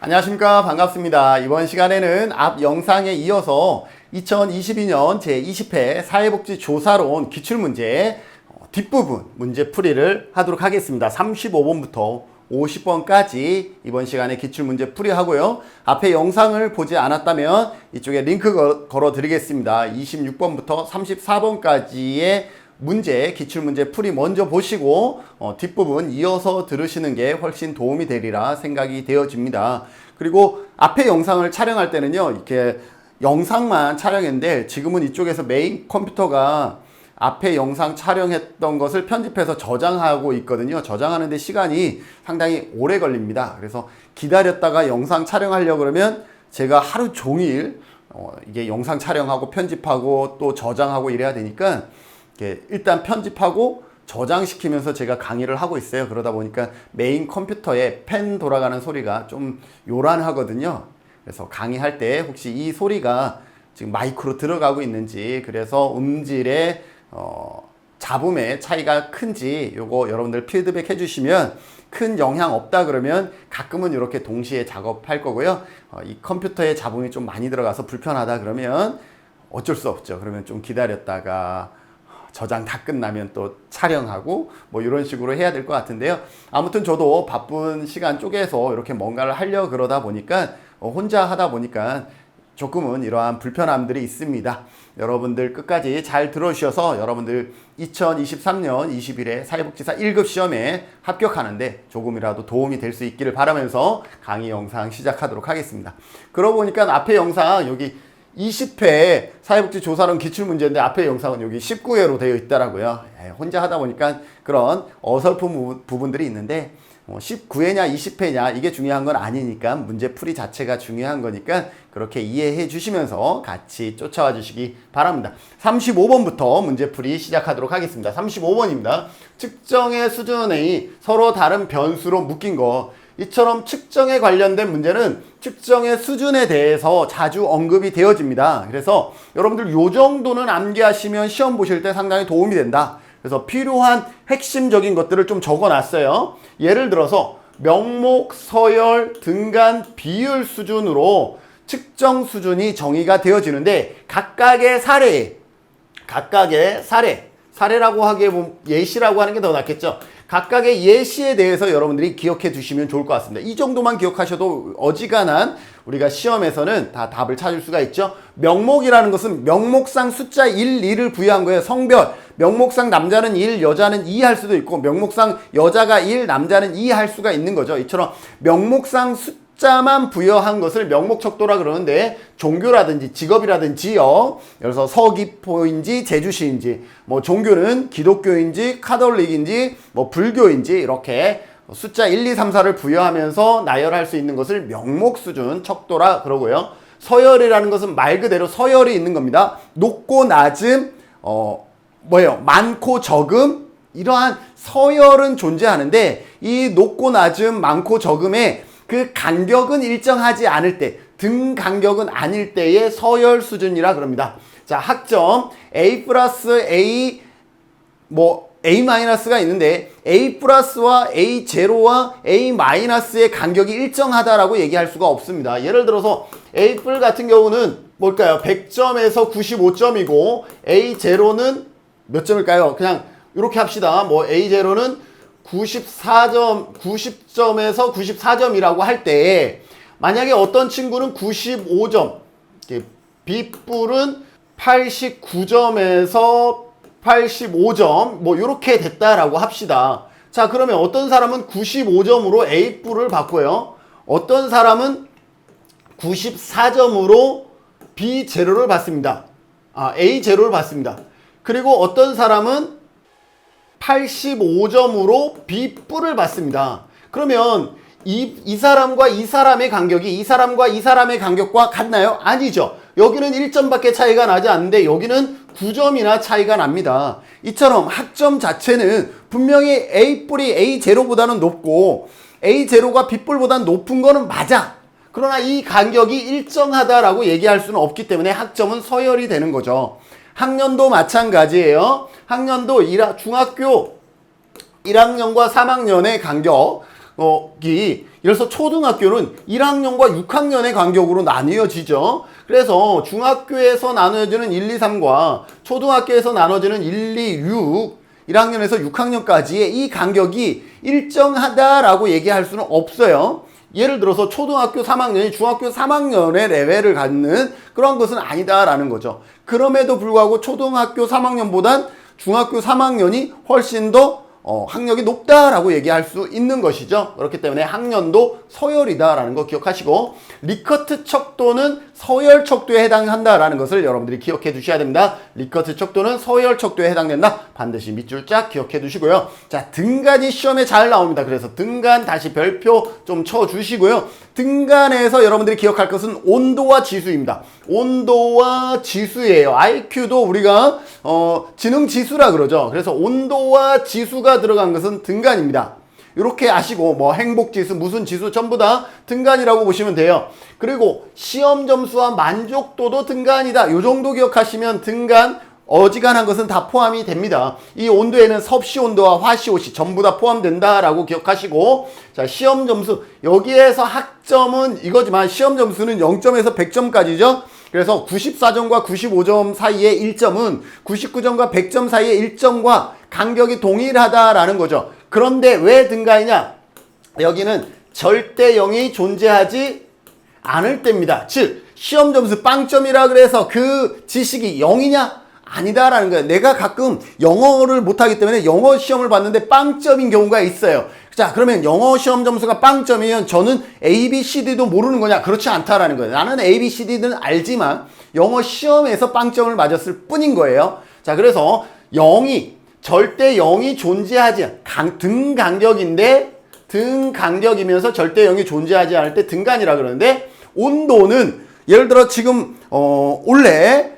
안녕하십니까. 반갑습니다. 이번 시간에는 앞 영상에 이어서 2022년 제20회 사회복지조사론 기출문제 뒷부분 문제풀이를 하도록 하겠습니다. 35번부터 50번까지 이번 시간에 기출문제 풀이하고요. 앞에 영상을 보지 않았다면 이쪽에 링크 걸어 드리겠습니다. 26번부터 34번까지의 문제, 기출문제 풀이 먼저 보시고 뒷부분 이어서 들으시는 게 훨씬 도움이 되리라 생각이 되어집니다. 그리고 앞에 영상을 촬영할 때는요, 이렇게 영상만 촬영했는데 지금은 이쪽에서 메인 컴퓨터가 앞에 영상 촬영했던 것을 편집해서 저장하고 있거든요. 저장하는데 시간이 상당히 오래 걸립니다. 그래서 기다렸다가 영상 촬영하려고 그러면 제가 하루 종일 이게 영상 촬영하고 편집하고 또 저장하고 이래야 되니까 일단 편집하고 저장시키면서 제가 강의를 하고 있어요. 그러다 보니까 메인 컴퓨터에 펜 돌아가는 소리가 좀 요란하거든요. 그래서 강의할 때 혹시 이 소리가 지금 마이크로 들어가고 있는지, 그래서 음질의 잡음의 차이가 큰지 요거 여러분들 피드백 해주시면, 큰 영향 없다 그러면 가끔은 이렇게 동시에 작업할 거고요. 이 컴퓨터에 잡음이 좀 많이 들어가서 불편하다 그러면 어쩔 수 없죠. 그러면 좀 기다렸다가 저장 다 끝나면 또 촬영하고 뭐 이런 식으로 해야 될 것 같은데요. 아무튼 저도 바쁜 시간 쪼개서 이렇게 뭔가를 하려고 그러다 보니까 혼자 하다 보니까 조금은 이러한 불편함들이 있습니다. 여러분들 끝까지 잘 들어주셔서 여러분들 2023년 20일에 사회복지사 1급 시험에 합격하는데 조금이라도 도움이 될 수 있기를 바라면서 강의 영상 시작하도록 하겠습니다. 그러고 보니까 앞에 영상 여기 20회 사회복지조사론 기출문제인데 앞에 영상은 여기 19회로 되어 있더라고요. 혼자 하다 보니까 그런 어설픈 부분들이 있는데 19회냐 20회냐 이게 중요한 건 아니니까 문제풀이 자체가 중요한 거니까 그렇게 이해해 주시면서 같이 쫓아와 주시기 바랍니다. 35번부터 문제풀이 시작하도록 하겠습니다. 35번입니다. 측정의 수준의 서로 다른 변수로 묶인 거. 이처럼 측정에 관련된 문제는 측정의 수준에 대해서 자주 언급이 되어집니다. 그래서 여러분들 요 정도는 암기하시면 시험 보실 때 상당히 도움이 된다. 그래서 필요한 핵심적인 것들을 좀 적어놨어요. 예를 들어서 명목, 서열, 등간, 비율 수준으로 측정 수준이 정의가 되어지는데 각각의 사례라고 하기에 예시라고 하는 게 더 낫겠죠. 각각의 예시에 대해서 여러분들이 기억해 두시면 좋을 것 같습니다. 이 정도만 기억하셔도 어지간한 우리가 시험에서는 다 답을 찾을 수가 있죠. 명목이라는 것은 명목상 숫자 1, 2를 부여한 거예요. 성별, 명목상 남자는 1, 여자는 2 할 수도 있고 명목상 여자가 1, 남자는 2 할 수가 있는 거죠. 이처럼 명목상 숫자만 부여한 것을 명목척도라 그러는데, 종교라든지 직업이라든지요. 그래서 서귀포인지 제주시인지, 뭐 종교는 기독교인지 카톨릭인지 뭐 불교인지 이렇게 숫자 1, 2, 3, 4를 부여하면서 나열할 수 있는 것을 명목 수준 척도라 그러고요. 서열이라는 것은 말 그대로 서열이 있는 겁니다. 높고 낮음, 많고 적음, 이러한 서열은 존재하는데 이 높고 낮음, 많고 적음의 그 간격은 일정하지 않을 때, 등 간격은 아닐 때의 서열 수준이라 그럽니다. 자, 학점 A 플러스 A, A-가 있는데 A 플러스와 A 제로와 A 마이너스의 간격이 일정하다라고 얘기할 수가 없습니다. 예를 들어서 A 플 같은 경우는 뭘까요? 100점에서 95점이고 A 제로는 몇 점일까요? 그냥 이렇게 합시다. A 제로는 90점에서 94점이라고 할 때, 만약에 어떤 친구는 95점, B뿔은 89점에서 85점, 이렇게 됐다라고 합시다. 자, 그러면 어떤 사람은 95점으로 A뿔을 받고요. 어떤 사람은 94점으로 B0를 받습니다. A0를 받습니다. 그리고 어떤 사람은 85점으로 B뿔을 받습니다. 그러면 이 사람과 이 사람의 간격이 이 사람과 이 사람의 간격과 같나요? 아니죠. 여기는 1점밖에 차이가 나지 않는데 여기는 9점이나 차이가 납니다. 이처럼 학점 자체는 분명히 A뿔이 A0보다는 높고 A0가 B뿔보다는 높은 거는 맞아. 그러나 이 간격이 일정하다라고 얘기할 수는 없기 때문에 학점은 서열이 되는 거죠. 학년도 마찬가지예요. 학년도 중학교 1학년과 3학년의 간격, 이래서 초등학교는 1학년과 6학년의 간격으로 나뉘어지죠. 그래서 중학교에서 나눠지는 1, 2, 3과 초등학교에서 나눠지는 1, 2, 6, 1학년에서 6학년까지의 이 간격이 일정하다라고 얘기할 수는 없어요. 예를 들어서 초등학교 3학년이 중학교 3학년의 레벨을 갖는 그런 것은 아니다라는 거죠. 그럼에도 불구하고 초등학교 3학년보단 중학교 3학년이 훨씬 더 학력이 높다라고 얘기할 수 있는 것이죠. 그렇기 때문에 학년도 서열이다라는 거 기억하시고, 리커트 척도는 서열 척도에 해당한다라는 것을 여러분들이 기억해 두셔야 됩니다. 리커트 척도는 서열 척도에 해당된다. 반드시 밑줄 쫙 기억해 두시고요. 자, 등간이 시험에 잘 나옵니다. 그래서 등간 다시 별표 좀 쳐 주시고요. 등간에서 여러분들이 기억할 것은 온도와 지수입니다. 온도와 지수예요. IQ도 우리가 지능 지수라 그러죠. 그래서 온도와 지수가 들어간 것은 등간입니다. 이렇게 아시고, 뭐 행복지수 무슨 지수 전부 다 등간이라고 보시면 돼요. 그리고 시험 점수와 만족도도 등간이다. 요 정도 기억하시면 등간 어지간한 것은 다 포함이 됩니다. 이 온도에는 섭씨 온도와 화씨 온도 전부 다 포함된다라고 기억하시고, 자, 시험 점수 여기에서 학점은 이거지만 시험 점수는 0점에서 100점까지죠. 그래서 94점과 95점 사이의 1점은 99점과 100점 사이의 1점과 간격이 동일하다라는 거죠. 그런데 왜 등간이냐? 여기는 절대 0이 존재하지 않을 때입니다. 즉, 시험 점수 빵점이라 그래서 그 지식이 0이냐? 아니다라는 거예요. 내가 가끔 영어를 못하기 때문에 영어 시험을 봤는데 빵점인 경우가 있어요. 자, 그러면 영어 시험 점수가 빵점이면 저는 A, B, C, D도 모르는 거냐? 그렇지 않다라는 거예요. 나는 A, B, C, D는 알지만 영어 시험에서 빵점을 맞았을 뿐인 거예요. 자, 그래서 절대 0이 존재하지 등간격인데, 등간격이면서 절대 0이 존재하지 않을 때 등간이라 그러는데, 온도는 예를 들어 지금 오늘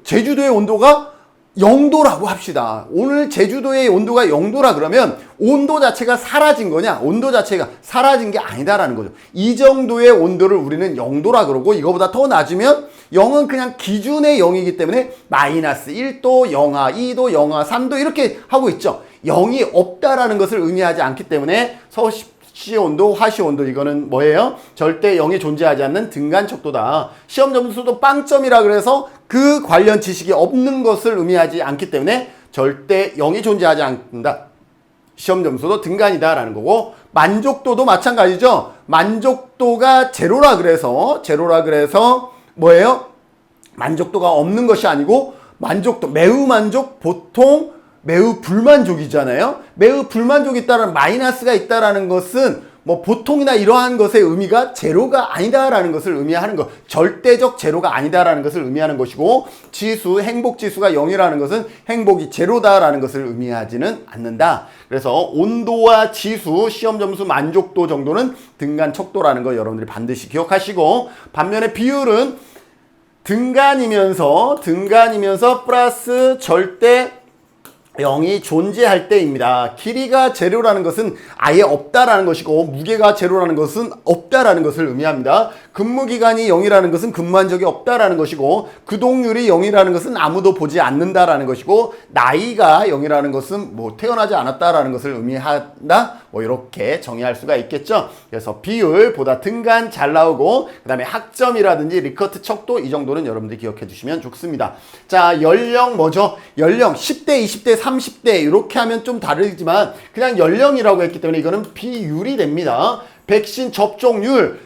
제주도의 온도가 0도라고 합시다. 오늘 제주도의 온도가 0도라 그러면 온도 자체가 사라진 거냐? 온도 자체가 사라진 게 아니다라는 거죠. 이 정도의 온도를 우리는 0도라 그러고, 이거보다 더 낮으면 0은 그냥 기준의 0이기 때문에 마이너스 1도, 영하, 2도, 영하, 3도 이렇게 하고 있죠. 0이 없다라는 것을 의미하지 않기 때문에 섭씨 온도, 화씨 온도, 이거는 뭐예요? 절대 0이 존재하지 않는 등간 척도다. 시험 점수도 빵점이라 그래서 그 관련 지식이 없는 것을 의미하지 않기 때문에 절대 0이 존재하지 않는다. 시험 점수도 등간이다라는 거고, 만족도도 마찬가지죠. 만족도가 제로라 그래서 뭐예요? 만족도가 없는 것이 아니고, 만족도, 매우 만족, 보통, 매우 불만족이잖아요. 매우 불만족이 있다는 마이너스가 있다라는 것은 뭐 보통이나 이러한 것의 의미가 제로가 아니다라는 것을 의미하는 것, 절대적 제로가 아니다라는 것을 의미하는 것이고, 지수, 행복지수가 0이라는 것은 행복이 제로다라는 것을 의미하지는 않는다. 그래서 온도와 지수, 시험 점수, 만족도 정도는 등간 척도라는 거 여러분들이 반드시 기억하시고, 반면에 비율은 등간이면서 플러스 절대 0이 존재할 때입니다. 길이가 제로라는 것은 아예 없다라는 것이고, 무게가 제로라는 것은 없다라는 것을 의미합니다. 근무기간이 0이라는 것은 근무한 적이 없다라는 것이고, 구독률이 0이라는 것은 아무도 보지 않는다라는 것이고, 나이가 0이라는 것은 뭐 태어나지 않았다라는 것을 의미한다. 뭐 이렇게 정의할 수가 있겠죠. 그래서 비율보다 등간 잘 나오고, 그 다음에 학점이라든지 리커트 척도, 이 정도는 여러분들이 기억해 주시면 좋습니다. 자, 연령 뭐죠? 연령 10대, 20대, 30대 이렇게 하면 좀 다르지만 그냥 연령이라고 했기 때문에 이거는 비율이 됩니다. 백신 접종률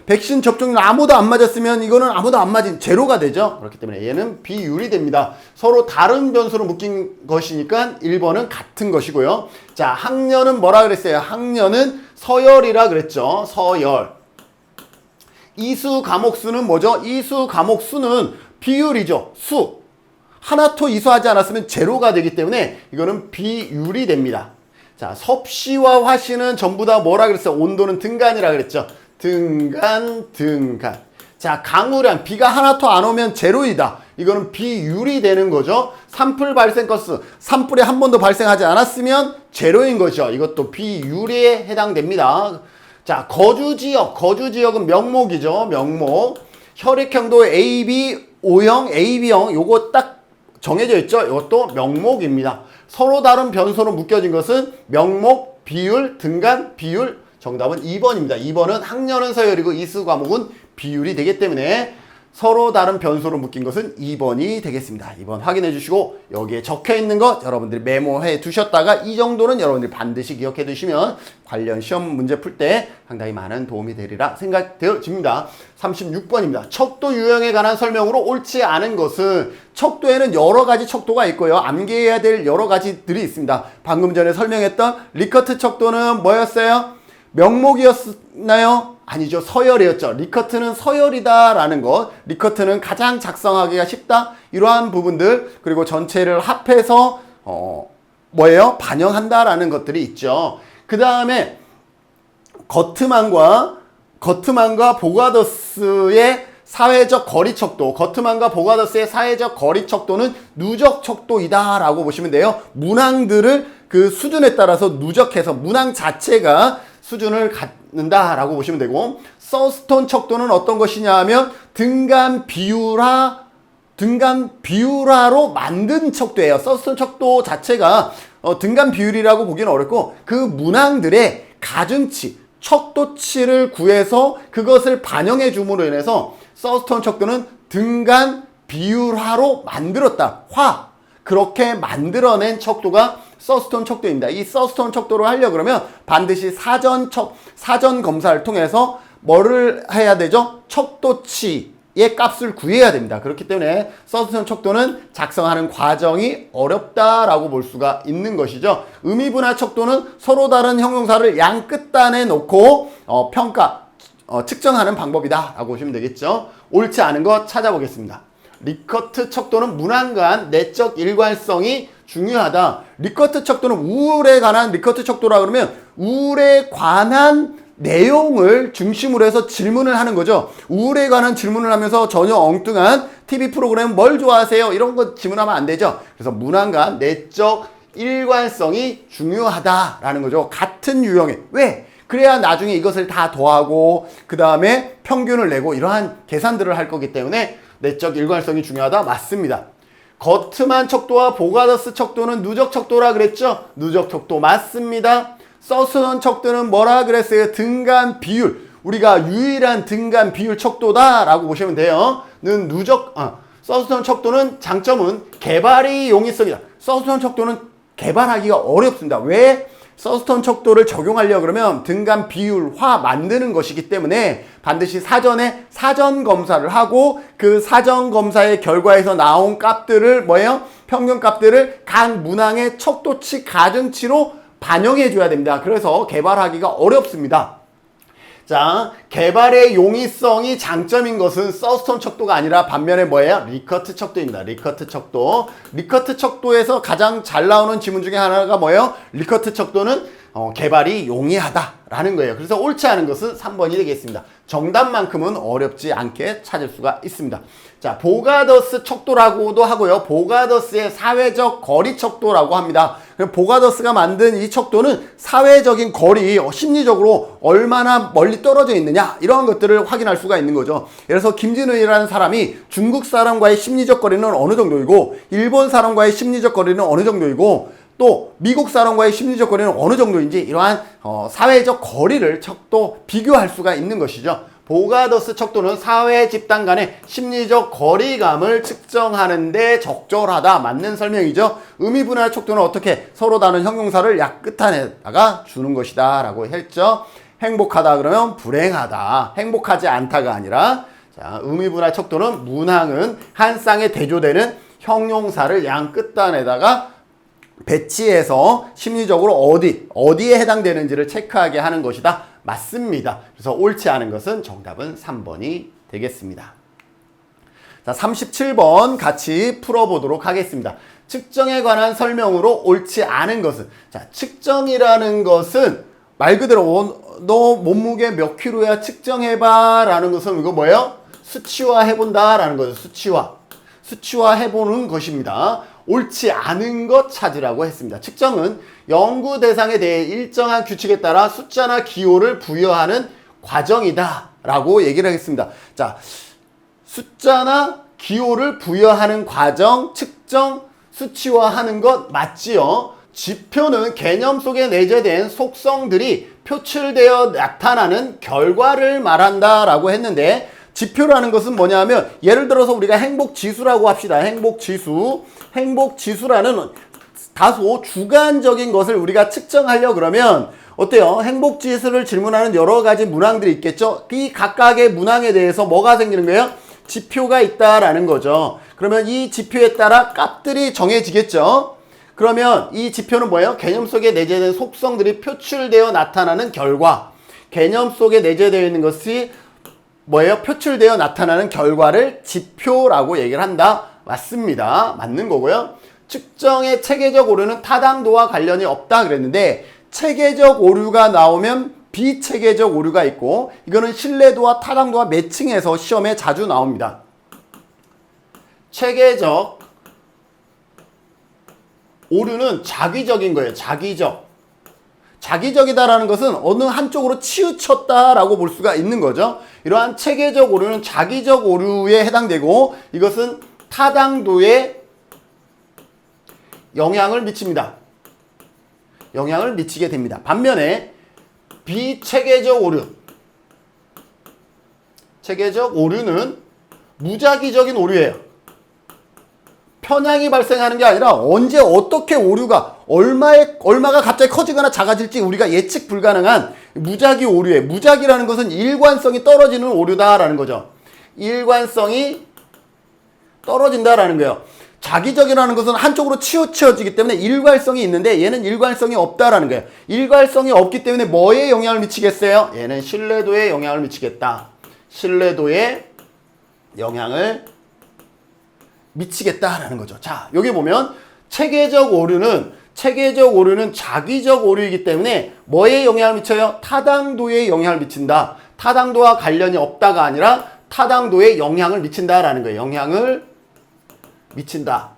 아무도 안 맞았으면 이거는 아무도 안 맞은 제로가 되죠. 그렇기 때문에 얘는 비율이 됩니다. 서로 다른 변수로 묶인 것이니까 1번은 같은 것이고요. 자, 학년은 뭐라 그랬어요? 학년은 서열이라 그랬죠. 서열. 이수 과목수는 뭐죠? 이수 과목수는 비율이죠. 수. 하나도 이수하지 않았으면 제로가 되기 때문에 이거는 비율이 됩니다. 자, 섭씨와 화씨는 전부 다 뭐라 그랬어요? 온도는 등간이라 그랬죠. 등간. 자, 강우량, 비가 하나도 안 오면 제로이다. 이거는 비율이 되는 거죠. 산불 발생 건수, 산불이 한 번도 발생하지 않았으면 제로인 거죠. 이것도 비율에 해당됩니다. 자, 거주지역은 명목이죠. 명목. 혈액형도 AB, O형, AB형, 요거 딱 정해져 있죠. 이것도 명목입니다. 서로 다른 변소로 묶여진 것은 명목, 비율, 등간, 비율. 정답은 2번입니다. 2번은 학년은 서열이고 이수 과목은 비율이 되기 때문에 서로 다른 변수로 묶인 것은 2번이 되겠습니다. 2번 확인해 주시고 여기에 적혀 있는 것 여러분들이 메모해 두셨다가 이 정도는 여러분들이 반드시 기억해 두시면 관련 시험 문제 풀 때 상당히 많은 도움이 되리라 생각되어집니다. 36번입니다. 척도 유형에 관한 설명으로 옳지 않은 것은 척도에는 여러 가지 척도가 있고요. 암기해야 될 여러 가지들이 있습니다. 방금 전에 설명했던 리커트 척도는 뭐였어요? 명목이었나요? 아니죠. 서열이었죠. 리커트는 서열이다라는 것. 리커트는 가장 작성하기가 쉽다. 이러한 부분들 그리고 전체를 합해서 뭐예요? 반영한다라는 것들이 있죠. 그 다음에 거트만과 보가더스의 사회적 거리 척도. 거트만과 보가더스의 사회적 거리 척도는 누적 척도이다라고 보시면 돼요. 문항들을 그 수준에 따라서 누적해서 문항 자체가 수준을 갖는다라고 보시면 되고, 서스톤 척도는 어떤 것이냐 하면 등간 비율화로 만든 척도예요. 서스톤 척도 자체가 등간 비율이라고 보기는 어렵고 그 문항들의 가중치, 척도치를 구해서 그것을 반영해 줌으로 인해서 서스톤 척도는 등간 비율화로 만들었다. 그렇게 만들어낸 척도가 서스톤 척도입니다. 이 서스톤 척도를 하려고 그러면 반드시 사전 검사를 통해서 뭐를 해야 되죠? 척도치의 값을 구해야 됩니다. 그렇기 때문에 서스톤 척도는 작성하는 과정이 어렵다라고 볼 수가 있는 것이죠. 의미분할 척도는 서로 다른 형용사를 양 끝단에 놓고 측정하는 방법이다 라고 보시면 되겠죠. 옳지 않은 것 찾아보겠습니다. 리커트 척도는 문항 간 내적 일관성이 중요하다. 리커트 척도는 우울에 관한 리커트 척도라 그러면 우울에 관한 내용을 중심으로 해서 질문을 하는 거죠. 우울에 관한 질문을 하면서 전혀 엉뚱한 TV 프로그램 뭘 좋아하세요? 이런 거 질문하면 안 되죠. 그래서 문항 간 내적 일관성이 중요하다라는 거죠. 같은 유형의. 왜? 그래야 나중에 이것을 다 더하고 그 다음에 평균을 내고 이러한 계산들을 할 거기 때문에 내적 일관성이 중요하다. 맞습니다. 거트만 척도와 보가더스 척도는 누적 척도라 그랬죠? 누적 척도 맞습니다. 서스톤 척도는 뭐라 그랬어요? 등간 비율. 우리가 유일한 등간 비율 척도다 라고 보시면 돼요. 서스톤 척도는 장점은 개발이 용이성이다. 서스톤 척도는 개발하기가 어렵습니다. 왜? 서스톤 척도를 적용하려고 그러면 등간 비율화 만드는 것이기 때문에 반드시 사전에 사전 검사를 하고 그 사전 검사의 결과에서 나온 값들을 평균 값들을 각 문항의 척도치 가중치로 반영해 줘야 됩니다. 그래서 개발하기가 어렵습니다. 자, 개발의 용이성이 장점인 것은 서스톤 척도가 아니라 반면에 뭐예요? 리커트 척도입니다. 리커트 척도. 리커트 척도에서 가장 잘 나오는 지문 중에 하나가 뭐예요? 리커트 척도는 개발이 용이하다라는 거예요. 그래서 옳지 않은 것은 3번이 되겠습니다. 정답만큼은 어렵지 않게 찾을 수가 있습니다. 자, 보가더스 척도라고도 하고요. 보가더스의 사회적 거리 척도라고 합니다. 보가더스가 만든 이 척도는 사회적인 거리, 심리적으로 얼마나 멀리 떨어져 있느냐 이런 것들을 확인할 수가 있는 거죠. 예를 들어서 김진우이라는 사람이 중국 사람과의 심리적 거리는 어느 정도이고 일본 사람과의 심리적 거리는 어느 정도이고 또 미국 사람과의 심리적 거리는 어느 정도인지 이러한 사회적 거리를 척도 비교할 수가 있는 것이죠. 보가더스 척도는 사회 집단 간의 심리적 거리감을 측정하는 데 적절하다. 맞는 설명이죠. 의미분할 척도는 어떻게? 서로 다른 형용사를 약 끝안에다가 주는 것이다 라고 했죠. 행복하다 그러면 불행하다. 행복하지 않다가 아니라 자, 의미분할 척도는 문항은 한 쌍에 대조되는 형용사를 양 끝단에다가 배치해서 심리적으로 어디에 해당되는지를 체크하게 하는 것이다. 맞습니다. 그래서 옳지 않은 것은 정답은 3번이 되겠습니다. 자, 37번 같이 풀어보도록 하겠습니다. 측정에 관한 설명으로 옳지 않은 것은, 자, 측정이라는 것은 말 그대로 너 몸무게 몇 킬로야 측정해봐 라는 것은 이거 뭐예요? 수치화 해본다 라는 거죠. 수치화 해보는 것입니다. 옳지 않은 것 찾으라고 했습니다. 측정은 연구 대상에 대해 일정한 규칙에 따라 숫자나 기호를 부여하는 과정이다 라고 얘기를 하겠습니다. 자, 숫자나 기호를 부여하는 과정, 측정, 수치화하는 것 맞지요? 지표는 개념 속에 내재된 속성들이 표출되어 나타나는 결과를 말한다 라고 했는데, 지표라는 것은 뭐냐면 예를 들어서 우리가 행복지수라고 합시다. 행복지수라는 다소 주관적인 것을 우리가 측정하려 그러면 어때요? 행복지수를 질문하는 여러 가지 문항들이 있겠죠? 이 각각의 문항에 대해서 뭐가 생기는 거예요? 지표가 있다라는 거죠. 그러면 이 지표에 따라 값들이 정해지겠죠? 그러면 이 지표는 뭐예요? 개념 속에 내재된 속성들이 표출되어 나타나는 결과. 개념 속에 내재되어 있는 것이 뭐예요? 표출되어 나타나는 결과를 지표라고 얘기를 한다. 맞습니다. 맞는 거고요. 측정의 체계적 오류는 타당도와 관련이 없다 그랬는데, 체계적 오류가 나오면 비체계적 오류가 있고, 이거는 신뢰도와 타당도와 매칭해서 시험에 자주 나옵니다. 체계적 오류는 자기적인 거예요. 자기적이다라는 것은 어느 한쪽으로 치우쳤다라고 볼 수가 있는 거죠. 이러한 체계적 오류는 자기적 오류에 해당되고, 이것은 타당도에 영향을 미칩니다. 영향을 미치게 됩니다. 반면에 비체계적 오류는 무작위적인 오류예요. 편향이 발생하는 게 아니라 언제 어떻게 오류가 얼마가 갑자기 커지거나 작아질지 우리가 예측 불가능한 무작위 오류에, 무작위라는 것은 일관성이 떨어지는 오류다라는 거죠. 일관성이 떨어진다라는 거예요. 자기적이라는 것은 한쪽으로 치우쳐지기 때문에 일관성이 있는데, 얘는 일관성이 없다라는 거예요. 일관성이 없기 때문에 뭐에 영향을 미치겠어요? 얘는 신뢰도에 영향을 미치겠다. 신뢰도에 영향을 미치겠다라는 거죠. 자, 여기 보면 체계적 오류는 자기적 오류이기 때문에 뭐에 영향을 미쳐요? 타당도에 영향을 미친다. 타당도와 관련이 없다가 아니라 타당도에 영향을 미친다라는 거예요. 영향을 미친다.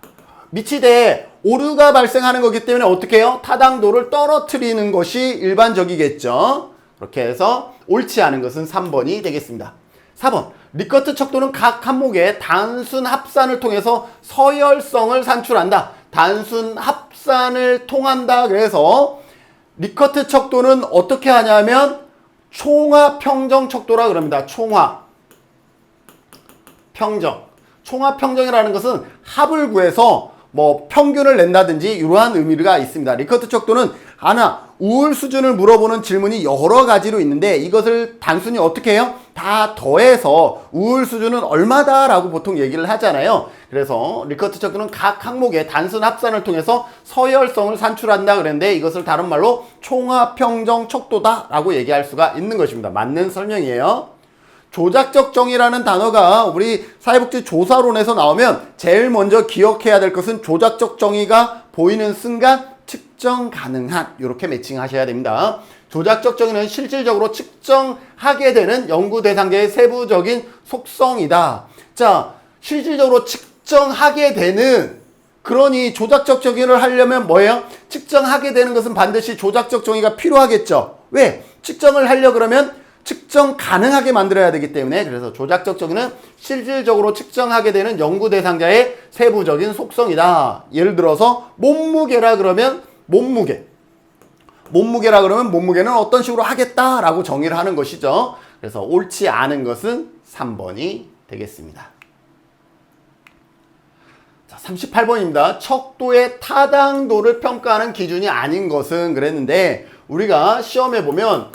미치되 오류가 발생하는 거기 때문에 어떻게 해요? 타당도를 떨어뜨리는 것이 일반적이겠죠. 그렇게 해서 옳지 않은 것은 3번이 되겠습니다. 4번. 리커트 척도는 각 항목의 단순 합산을 통해서 서열성을 산출한다. 단순 합산을 통한다. 그래서 리커트 척도는 어떻게 하냐면 총합평정 척도라 그럽니다. 총합평정이라는 것은 합을 구해서 뭐 평균을 낸다든지 이러한 의미가 있습니다. 리커트 척도는 우울 수준을 물어보는 질문이 여러 가지로 있는데, 이것을 단순히 어떻게 해요? 다 더해서 우울 수준은 얼마다 라고 보통 얘기를 하잖아요. 그래서 리커트 척도는 각 항목의 단순 합산을 통해서 서열성을 산출한다 그랬는데, 이것을 다른 말로 총합평정 척도다 라고 얘기할 수가 있는 것입니다. 맞는 설명이에요. 조작적 정의라는 단어가 우리 사회복지 조사론에서 나오면 제일 먼저 기억해야 될 것은 조작적 정의가 보이는 순간 측정 가능한, 이렇게 매칭하셔야 됩니다. 조작적 정의는 실질적으로 측정하게 되는 연구 대상자의 세부적인 속성이다. 자, 실질적으로 측정하게 되는, 그러니 조작적 정의를 하려면 뭐예요? 측정하게 되는 것은 반드시 조작적 정의가 필요하겠죠. 왜? 측정을 하려 그러면 측정 가능하게 만들어야 되기 때문에. 그래서 조작적 정의는 실질적으로 측정하게 되는 연구 대상자의 세부적인 속성이다. 예를 들어서 몸무게라 그러면 몸무게라 그러면 몸무게는 어떤 식으로 하겠다라고 정의를 하는 것이죠. 그래서 옳지 않은 것은 3번이 되겠습니다. 자, 38번입니다. 척도의 타당도를 평가하는 기준이 아닌 것은 그랬는데, 우리가 시험에 보면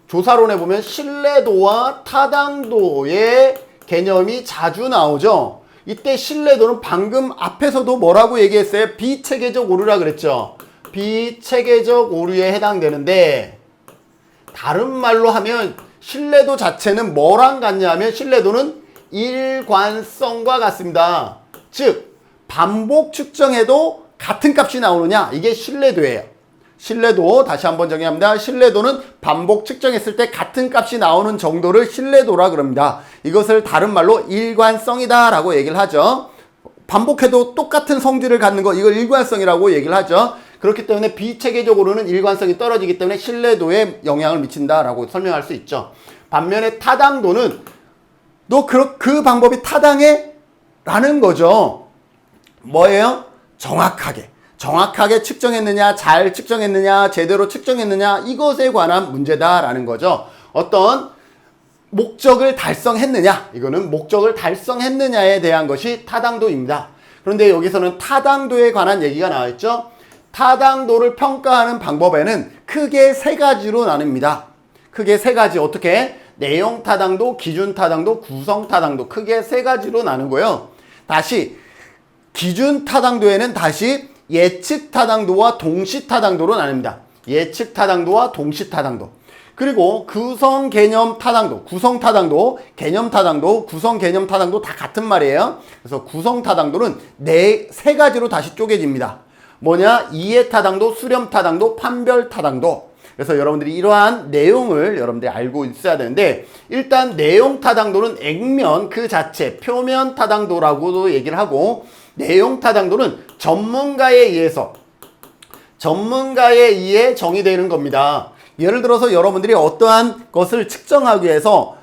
조사론에 보면 신뢰도와 타당도의 개념이 자주 나오죠. 이때 신뢰도는 방금 앞에서도 뭐라고 얘기했어요? 비체계적 오류라 그랬죠. 비체계적 오류에 해당되는데, 다른 말로 하면 신뢰도 자체는 뭐랑 같냐 하면 신뢰도는 일관성과 같습니다. 즉 반복 측정해도 같은 값이 나오느냐, 이게 신뢰도예요. 신뢰도 다시 한번 정의합니다. 신뢰도는 반복 측정했을 때 같은 값이 나오는 정도를 신뢰도라 그럽니다. 이것을 다른 말로 일관성이다 라고 얘기를 하죠. 반복해도 똑같은 성질을 갖는 거, 이걸 일관성이라고 얘기를 하죠. 그렇기 때문에 비체계적으로는 일관성이 떨어지기 때문에 신뢰도에 영향을 미친다라고 설명할 수 있죠. 반면에 타당도는 너 그 방법이 타당해? 라는 거죠. 뭐예요? 정확하게. 정확하게 측정했느냐, 잘 측정했느냐, 제대로 측정했느냐, 이것에 관한 문제다라는 거죠. 어떤 목적을 달성했느냐, 이거는 목적을 달성했느냐에 대한 것이 타당도입니다. 그런데 여기서는 타당도에 관한 얘기가 나와있죠. 타당도를 평가하는 방법에는 크게 세 가지로 나뉩니다. 크게 세 가지. 어떻게? 내용 타당도, 기준 타당도, 구성 타당도. 크게 세 가지로 나누고요. 다시 기준 타당도에는 다시 예측 타당도와 동시 타당도로 나뉩니다. 예측 타당도와 동시 타당도. 그리고 구성 개념 타당도, 구성 타당도, 개념 타당도, 구성 개념 타당도 다 같은 말이에요. 그래서 구성 타당도는 세 가지로 다시 쪼개집니다. 뭐냐? 이해 타당도, 수렴 타당도, 판별 타당도. 그래서 여러분들이 이러한 내용을 여러분들이 알고 있어야 되는데, 일단 내용 타당도는 액면 그 자체, 표면 타당도라고도 얘기를 하고, 내용 타당도는 전문가에 의해 정의되는 겁니다. 예를 들어서 여러분들이 어떠한 것을 측정하기 위해서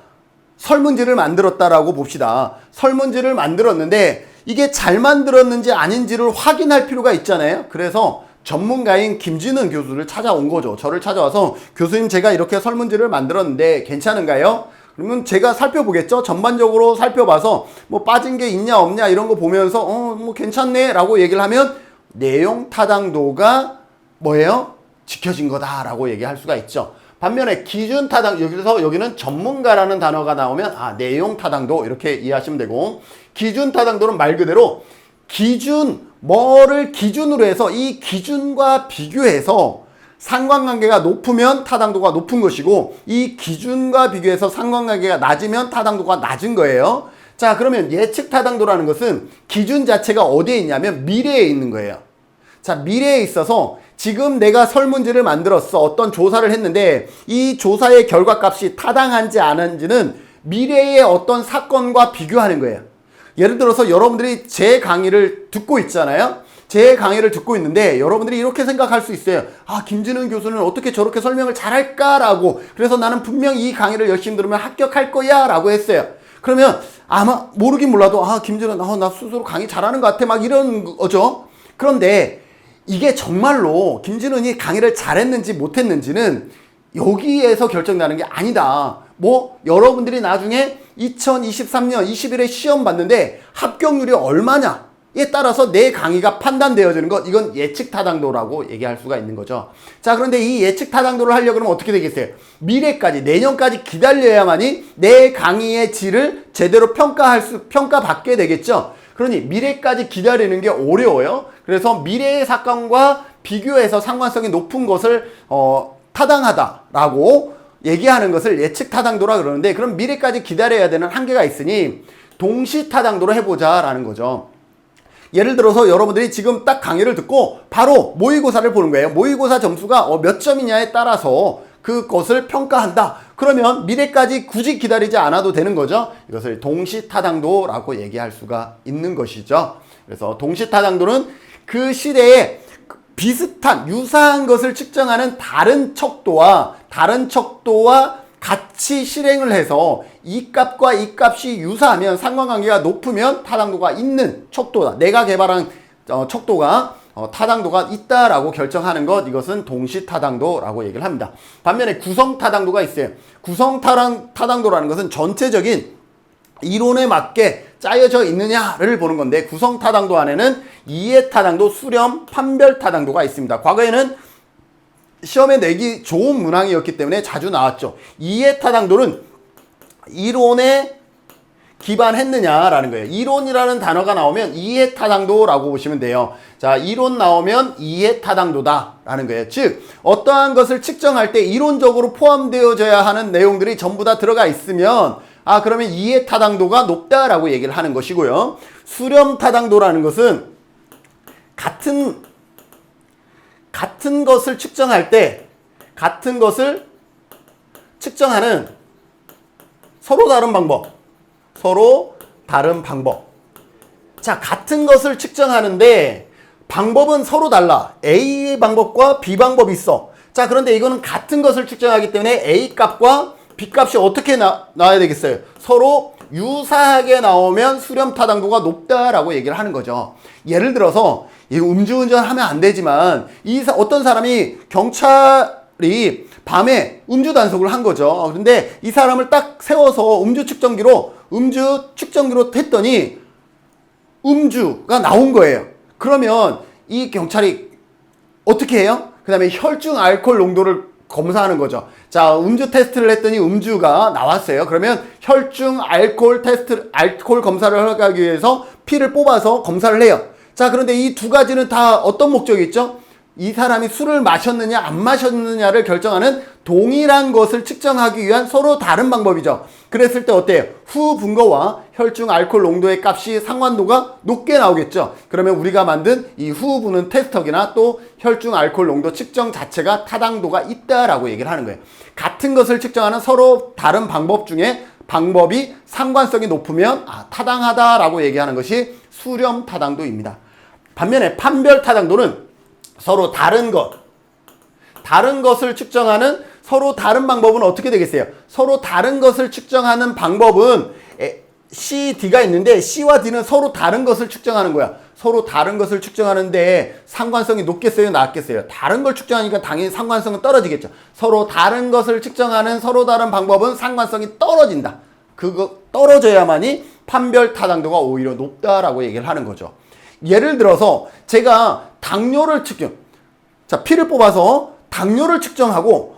설문지를 만들었다라고 봅시다. 설문지를 만들었는데 이게 잘 만들었는지 아닌지를 확인할 필요가 있잖아요. 그래서 전문가인 김진은 교수를 찾아온 거죠. 저를 찾아와서 교수님, 제가 이렇게 설문지를 만들었는데 괜찮은가요? 그러면 제가 살펴보겠죠. 전반적으로 살펴봐서 뭐 빠진 게 있냐 없냐 이런 거 보면서 뭐 괜찮네 라고 얘기를 하면 내용 타당도가 뭐예요? 지켜진 거다라고 얘기할 수가 있죠. 반면에 기준 타당, 여기는 전문가라는 단어가 나오면 내용 타당도 이렇게 이해하시면 되고, 기준 타당도는 말 그대로 뭐를 기준으로 해서 이 기준과 비교해서 상관관계가 높으면 타당도가 높은 것이고, 이 기준과 비교해서 상관관계가 낮으면 타당도가 낮은 거예요. 자, 그러면 예측 타당도라는 것은 기준 자체가 어디에 있냐면 미래에 있는 거예요. 자, 미래에 있어서 지금 내가 설문지를 만들었어. 어떤 조사를 했는데 이 조사의 결과값이 타당한지 아닌지는 미래의 어떤 사건과 비교하는 거예요. 예를 들어서 여러분들이 제 강의를 듣고 있잖아요. 제 강의를 듣고 있는데 여러분들이 이렇게 생각할 수 있어요. 김진은 교수는 어떻게 저렇게 설명을 잘할까라고. 그래서 나는 분명 이 강의를 열심히 들으면 합격할 거야 라고 했어요. 그러면 아마 모르긴 몰라도 김진은 나 스스로 강의 잘하는 것 같아 막 이런 거죠. 그런데 이게 정말로 김진은이 강의를 잘했는지 못했는지는 여기에서 결정나는 게 아니다. 여러분들이 나중에 2023년 20일에 시험 봤는데 합격률이 얼마냐에 따라서 내 강의가 판단되어지는 것, 이건 예측 타당도라고 얘기할 수가 있는 거죠. 자, 그런데 이 예측 타당도를 하려고 그러면 어떻게 되겠어요? 미래까지, 내년까지 기다려야만이 내 강의의 질을 제대로 평가받게 되겠죠. 그러니 미래까지 기다리는 게 어려워요. 그래서 미래의 사건과 비교해서 상관성이 높은 것을 타당하다라고 얘기하는 것을 예측 타당도라 그러는데, 그럼 미래까지 기다려야 되는 한계가 있으니 동시 타당도로 해보자라는 거죠. 예를 들어서 여러분들이 지금 딱 강의를 듣고 바로 모의고사를 보는 거예요. 모의고사 점수가 몇 점이냐에 따라서 그것을 평가한다. 그러면 미래까지 굳이 기다리지 않아도 되는 거죠. 이것을 동시타당도라고 얘기할 수가 있는 것이죠. 그래서 동시타당도는 그 시대에 비슷한, 유사한 것을 측정하는 다른 척도와 같이 실행을 해서 이 값과 이 값이 유사하면, 상관관계가 높으면 타당도가 있는 척도다. 내가 개발한 척도가 타당도가 있다라고 결정하는 것, 이것은 동시타당도라고 얘기를 합니다. 반면에 구성타당도가 있어요. 구성타당도라는 것은 전체적인 이론에 맞게 짜여져 있느냐를 보는 건데, 구성타당도 안에는 이해타당도, 수렴, 판별타당도가 있습니다. 과거에는 시험에 내기 좋은 문항이었기 때문에 자주 나왔죠. 이해타당도는 이론에 기반했느냐라는 거예요. 이론이라는 단어가 나오면 이해타당도라고 보시면 돼요. 자, 이론 나오면 이해타당도다라는 거예요. 즉, 어떠한 것을 측정할 때 이론적으로 포함되어져야 하는 내용들이 전부 다 들어가 있으면 그러면 이해타당도가 높다라고 얘기를 하는 것이고요. 수렴타당도라는 것은 같은 것을 측정할 때, 같은 것을 측정하는 서로 다른 방법. 자, 같은 것을 측정하는데 방법은 서로 달라. A 방법과 B 방법이 있어. 자, 그런데 이거는 같은 것을 측정하기 때문에 A 값과 B 값이 어떻게 나와야 되겠어요? 서로 유사하게 나오면 수렴 타당도가 높다라고 얘기를 하는 거죠. 예를 들어서 이 음주운전 하면 안 되지만 어떤 사람이 경찰이 밤에 음주 단속을 한 거죠. 그런데 이 사람을 딱 세워서 음주 측정기로 했더니 음주가 나온 거예요. 그러면 이 경찰이 어떻게 해요? 그 다음에 혈중 알코올 농도를 검사하는 거죠. 자, 음주 테스트를 했더니 음주가 나왔어요. 그러면 혈중 알코올 검사를 하기 위해서 피를 뽑아서 검사를 해요. 자, 그런데 이 두 가지는 다 어떤 목적이 있죠? 이 사람이 술을 마셨느냐 안 마셨느냐를 결정하는 동일한 것을 측정하기 위한 서로 다른 방법이죠. 그랬을 때 어때요? 후 분거와 혈중 알코올 농도의 값이 상관도가 높게 나오겠죠. 그러면 우리가 만든 이 후 부는 테스터기나 또 혈중 알코올 농도 측정 자체가 타당도가 있다라고 얘기를 하는 거예요. 같은 것을 측정하는 서로 다른 방법 중에 방법이 상관성이 높으면 타당하다라고 얘기하는 것이 수렴 타당도입니다. 반면에 판별 타당도는 서로 다른 것을 측정하는 서로 다른 방법은 어떻게 되겠어요? 서로 다른 것을 측정하는 방법은 C, D가 있는데 C와 D는 서로 다른 것을 측정하는 거야. 서로 다른 것을 측정하는데 상관성이 높겠어요? 낮겠어요? 다른 걸 측정하니까 당연히 상관성은 떨어지겠죠. 서로 다른 것을 측정하는 서로 다른 방법은 상관성이 떨어진다. 그거 떨어져야만이 판별 타당도가 오히려 높다라고 얘기를 하는 거죠. 예를 들어서 제가 당뇨를 피를 뽑아서 당뇨를 측정하고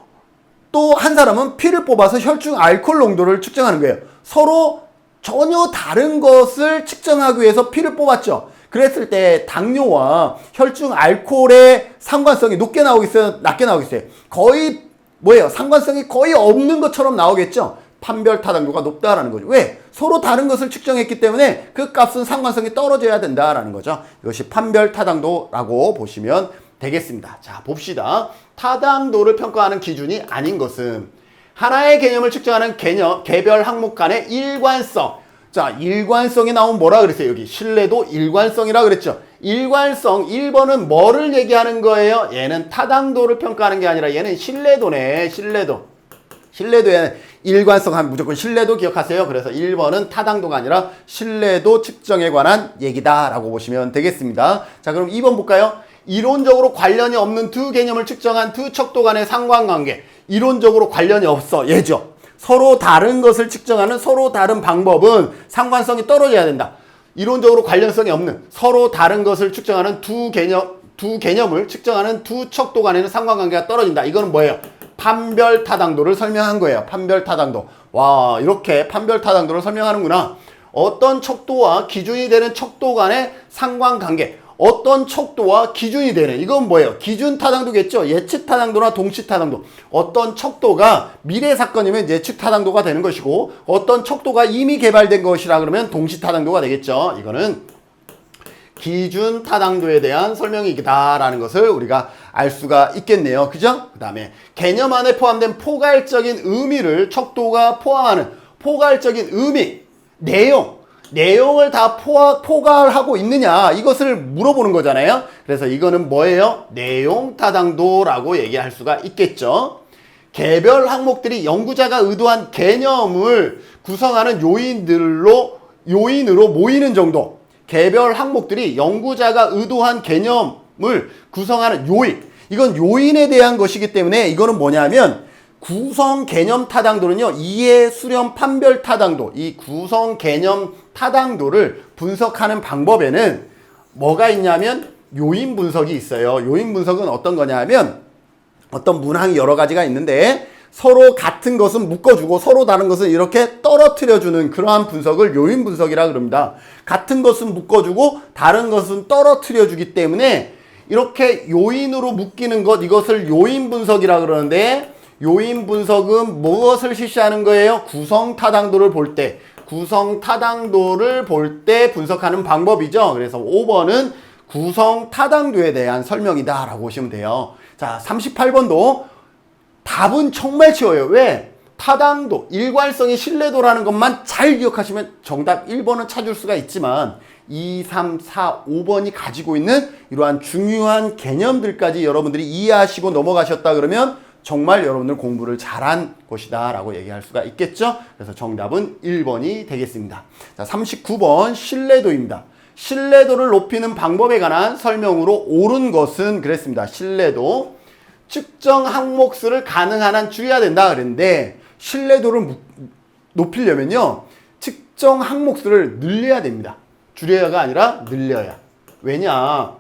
또 한 사람은 피를 뽑아서 혈중 알코올 농도를 측정하는 거예요. 서로 전혀 다른 것을 측정하기 위해서 피를 뽑았죠. 그랬을 때 당뇨와 혈중 알코올의 상관성이 높게 나오겠어요? 낮게 나오겠어요? 거의 상관성이 거의 없는 것처럼 나오겠죠. 판별 타당도가 높다라는 거죠. 왜? 서로 다른 것을 측정했기 때문에 그 값은 상관성이 떨어져야 된다라는 거죠. 이것이 판별 타당도라고 보시면 되겠습니다. 자, 봅시다. 타당도를 평가하는 기준이 아닌 것은 하나의 개념을 측정하는 개별 항목 간의 일관성. 자, 일관성이 나오면 뭐라 그랬어요? 여기 신뢰도 일관성이라 그랬죠. 일관성 1번은 뭐를 얘기하는 거예요? 얘는 타당도를 평가하는 게 아니라 얘는 신뢰도네. 신뢰도에 일관성 하면 무조건 신뢰도 기억하세요. 그래서 1번은 타당도가 아니라 신뢰도 측정에 관한 얘기다라고 보시면 되겠습니다. 자, 그럼 2번 볼까요? 이론적으로 관련이 없는 두 개념을 측정한 두 척도 간의 상관관계. 이론적으로 관련이 없어. 얘죠. 서로 다른 것을 측정하는 서로 다른 방법은 상관성이 떨어져야 된다. 이론적으로 관련성이 없는 서로 다른 것을 측정하는 두 개념을 측정하는 두 척도 간에는 상관관계가 떨어진다. 이거는 뭐예요? 판별 타당도를 설명한 거예요. 판별 타당도. 와, 이렇게 판별 타당도를 설명하는구나. 어떤 척도와 기준이 되는 척도 간의 상관관계. 어떤 척도와 기준이 되는, 이건 뭐예요? 기준 타당도겠죠? 예측 타당도나 동시 타당도. 어떤 척도가 미래 사건이면 예측 타당도가 되는 것이고, 어떤 척도가 이미 개발된 것이라 그러면 동시 타당도가 되겠죠. 이거는 기준 타당도에 대한 설명이다라는 것을 우리가 알 수가 있겠네요. 그죠? 그 다음에 개념 안에 포함된 포괄적인 의미를 척도가 포함하는 포괄적인 의미, 내용을 다 포괄하고 있느냐, 이것을 물어보는 거잖아요. 그래서 이거는 뭐예요? 내용 타당도라고 얘기할 수가 있겠죠. 개별 항목들이 연구자가 의도한 개념을 구성하는 요인으로 모이는 정도. 개별 항목들이 연구자가 의도한 개념을 구성하는 요인. 이건 요인에 대한 것이기 때문에 이거는 뭐냐면 구성 개념 타당도는요, 이해, 수렴, 판별 타당도, 이 구성 개념 타당도를 분석하는 방법에는 뭐가 있냐면 요인 분석이 있어요. 요인 분석은 어떤 거냐면 어떤 문항이 여러 가지가 있는데 서로 같은 것은 묶어주고 서로 다른 것은 이렇게 떨어뜨려주는 그러한 분석을 요인 분석이라 그럽니다. 같은 것은 묶어주고 다른 것은 떨어뜨려주기 때문에 이렇게 요인으로 묶이는 것, 이것을 요인 분석이라 그러는데, 요인 분석은 무엇을 실시하는 거예요? 구성 타당도를 볼 때 분석하는 방법이죠. 그래서 5번은 구성 타당도에 대한 설명이다 라고 보시면 돼요. 자, 38번도 답은 정말 쉬워요. 왜? 타당도, 일관성이 신뢰도라는 것만 잘 기억하시면 정답 1번은 찾을 수가 있지만 2, 3, 4, 5번이 가지고 있는 이러한 중요한 개념들까지 여러분들이 이해하시고 넘어가셨다 그러면 정말 여러분들 공부를 잘한 것이다 라고 얘기할 수가 있겠죠. 그래서 정답은 1번이 되겠습니다. 자, 39번 신뢰도입니다. 신뢰도를 높이는 방법에 관한 설명으로 옳은 것은 그랬습니다. 신뢰도 측정 항목 수를 가능한 한 줄여야 된다 그랬는데, 신뢰도를 높이려면요 측정 항목 수를 늘려야 됩니다. 줄여야가 아니라 늘려야. 왜냐,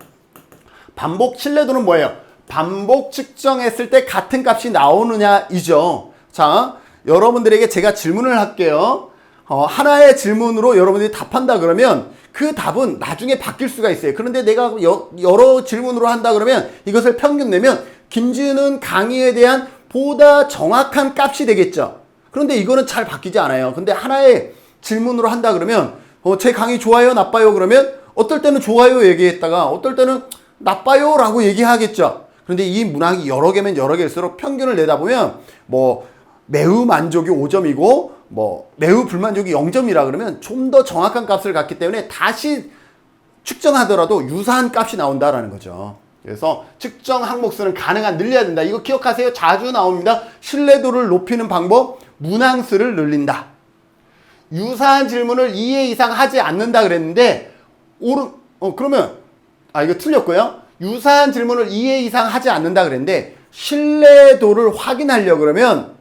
반복 신뢰도는 뭐예요? 반복 측정했을 때 같은 값이 나오느냐이죠. 자, 여러분들에게 제가 질문을 할게요. 하나의 질문으로 여러분들이 답한다 그러면 그 답은 나중에 바뀔 수가 있어요. 그런데 내가 여러 질문으로 한다 그러면 이것을 평균 내면 김지은은 강의에 대한 보다 정확한 값이 되겠죠. 그런데 이거는 잘 바뀌지 않아요. 근데 하나의 질문으로 한다 그러면 제 강의 좋아요, 나빠요? 그러면 어떨 때는 좋아요 얘기했다가 어떨 때는 나빠요 라고 얘기하겠죠. 그런데 이 문항이 여러 개면 여러 개일수록 평균을 내다보면 뭐 매우 만족이 5점이고 뭐 매우 불만족이 0점이라 그러면 좀 더 정확한 값을 갖기 때문에 다시 측정하더라도 유사한 값이 나온다라는 거죠. 그래서 측정 항목 수는 가능한 늘려야 된다. 이거 기억하세요. 자주 나옵니다. 신뢰도를 높이는 방법, 문항수를 늘린다. 유사한 질문을 2회 이상 하지 않는다 그랬는데 그러면 이거 틀렸고요. 유사한 질문을 2회 이상 하지 않는다 그랬는데 신뢰도를 확인하려고 그러면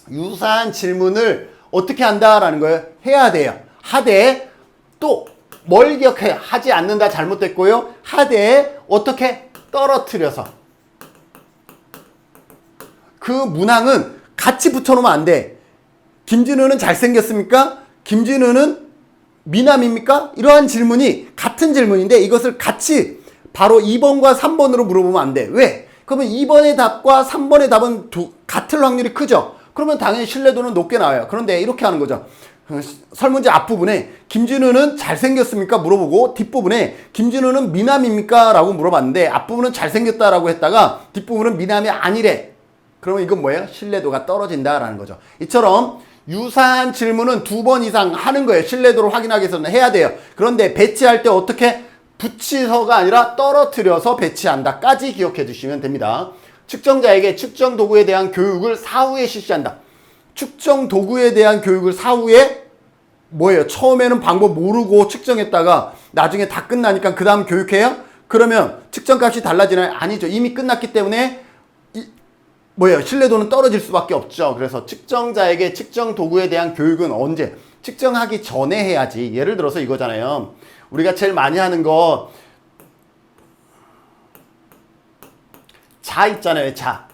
유사한 질문을 어떻게 한다라는 걸 해야 돼요. 하되 또 뭘 기억해? 하지 않는다 잘못됐고요. 하되 어떻게 떨어뜨려서 그 문항은 같이 붙여놓으면 안 돼. 김진우는 잘생겼습니까? 김진우는 미남입니까? 이러한 질문이 같은 질문인데 이것을 같이 바로 2번과 3번으로 물어보면 안 돼. 왜? 그러면 2번의 답과 3번의 답은 같을 확률이 크죠. 그러면 당연히 신뢰도는 높게 나와요. 그런데 이렇게 하는 거죠. 설문지 앞부분에 김진우는 잘생겼습니까? 물어보고 뒷부분에 김진우는 미남입니까? 라고 물어봤는데 앞부분은 잘생겼다라고 했다가 뒷부분은 미남이 아니래. 그러면 이건 뭐예요? 신뢰도가 떨어진다라는 거죠. 이처럼 유사한 질문은 2번 이상 하는 거예요. 신뢰도를 확인하기 위해서는 해야 돼요. 그런데 배치할 때 어떻게? 붙이서가 아니라 떨어뜨려서 배치한다까지 기억해 주시면 됩니다. 측정자에게 측정 도구에 대한 교육을 사후에 실시한다. 측정 도구에 대한 교육을 사후에 뭐예요? 처음에는 방법 모르고 측정했다가 나중에 다 끝나니까 그 다음 교육해요? 그러면 측정값이 달라지나요? 아니죠. 이미 끝났기 때문에 신뢰도는 떨어질 수밖에 없죠. 그래서 측정자에게 측정 도구에 대한 교육은 언제? 측정하기 전에 해야지. 예를 들어서 이거잖아요. 우리가 제일 많이 하는 거 자 있잖아요. 자.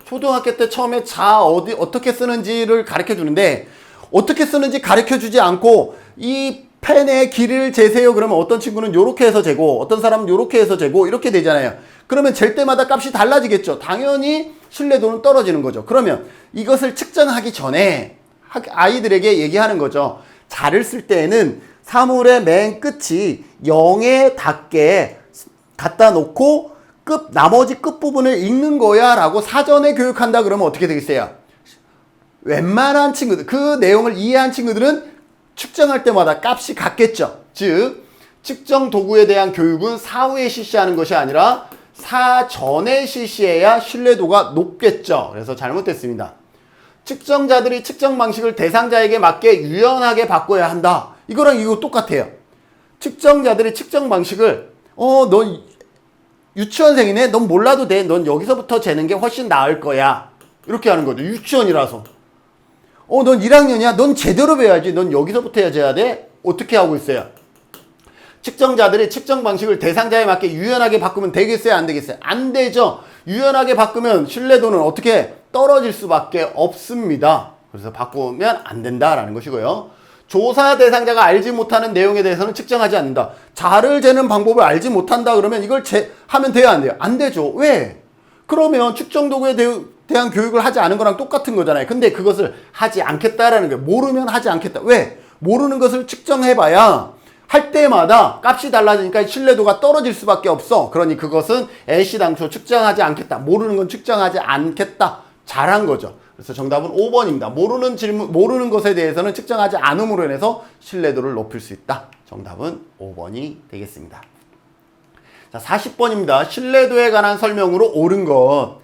초등학교 때 처음에 자 어떻게 쓰는지를 가르쳐 주는데 어떻게 쓰는지 가르쳐 주지 않고 이 펜의 길이를 재세요. 그러면 어떤 친구는 요렇게 해서 재고 어떤 사람은 요렇게 해서 재고 이렇게 되잖아요. 그러면 잴 때마다 값이 달라지겠죠. 당연히 신뢰도는 떨어지는 거죠. 그러면 이것을 측정하기 전에 아이들에게 얘기하는 거죠. 자를 쓸 때에는 사물의 맨 끝이 0에 닿게 갖다 놓고 나머지 끝부분을 읽는 거야 라고 사전에 교육한다 그러면 어떻게 되겠어요? 웬만한 친구들, 그 내용을 이해한 친구들은 측정할 때마다 값이 같겠죠. 즉, 측정 도구에 대한 교육은 사후에 실시하는 것이 아니라 사전에 실시해야 신뢰도가 높겠죠. 그래서 잘못됐습니다. 측정자들이 측정 방식을 대상자에게 맞게 유연하게 바꿔야 한다. 이거랑 이거 똑같아요. 측정자들이 측정 방식을 넌 유치원생이네? 넌 몰라도 돼. 넌 여기서부터 재는 게 훨씬 나을 거야. 이렇게 하는 거죠. 유치원이라서. 넌 1학년이야? 넌 제대로 배워야지. 넌 여기서부터 해야 돼? 어떻게 하고 있어요? 측정자들이 측정 방식을 대상자에 맞게 유연하게 바꾸면 되겠어요? 안 되겠어요? 안 되죠. 유연하게 바꾸면 신뢰도는 어떻게 떨어질 수밖에 없습니다. 그래서 바꾸면 안 된다라는 것이고요. 조사 대상자가 알지 못하는 내용에 대해서는 측정하지 않는다. 자를 재는 방법을 알지 못한다 그러면 이걸 하면 돼요? 안 돼요? 안 되죠. 왜? 그러면 측정 도구에 대한 교육을 하지 않은 거랑 똑같은 거잖아요. 근데 그것을 하지 않겠다라는 거예요. 모르면 하지 않겠다. 왜? 모르는 것을 측정해봐야 할 때마다 값이 달라지니까 신뢰도가 떨어질 수밖에 없어. 그러니 그것은 애시당초 측정하지 않겠다. 모르는 건 측정하지 않겠다. 잘한 거죠. 그래서 정답은 5번입니다. 모르는 것에 대해서는 측정하지 않음으로 인해서 신뢰도를 높일 수 있다. 정답은 5번이 되겠습니다. 자, 40번입니다. 신뢰도에 관한 설명으로 옳은 것.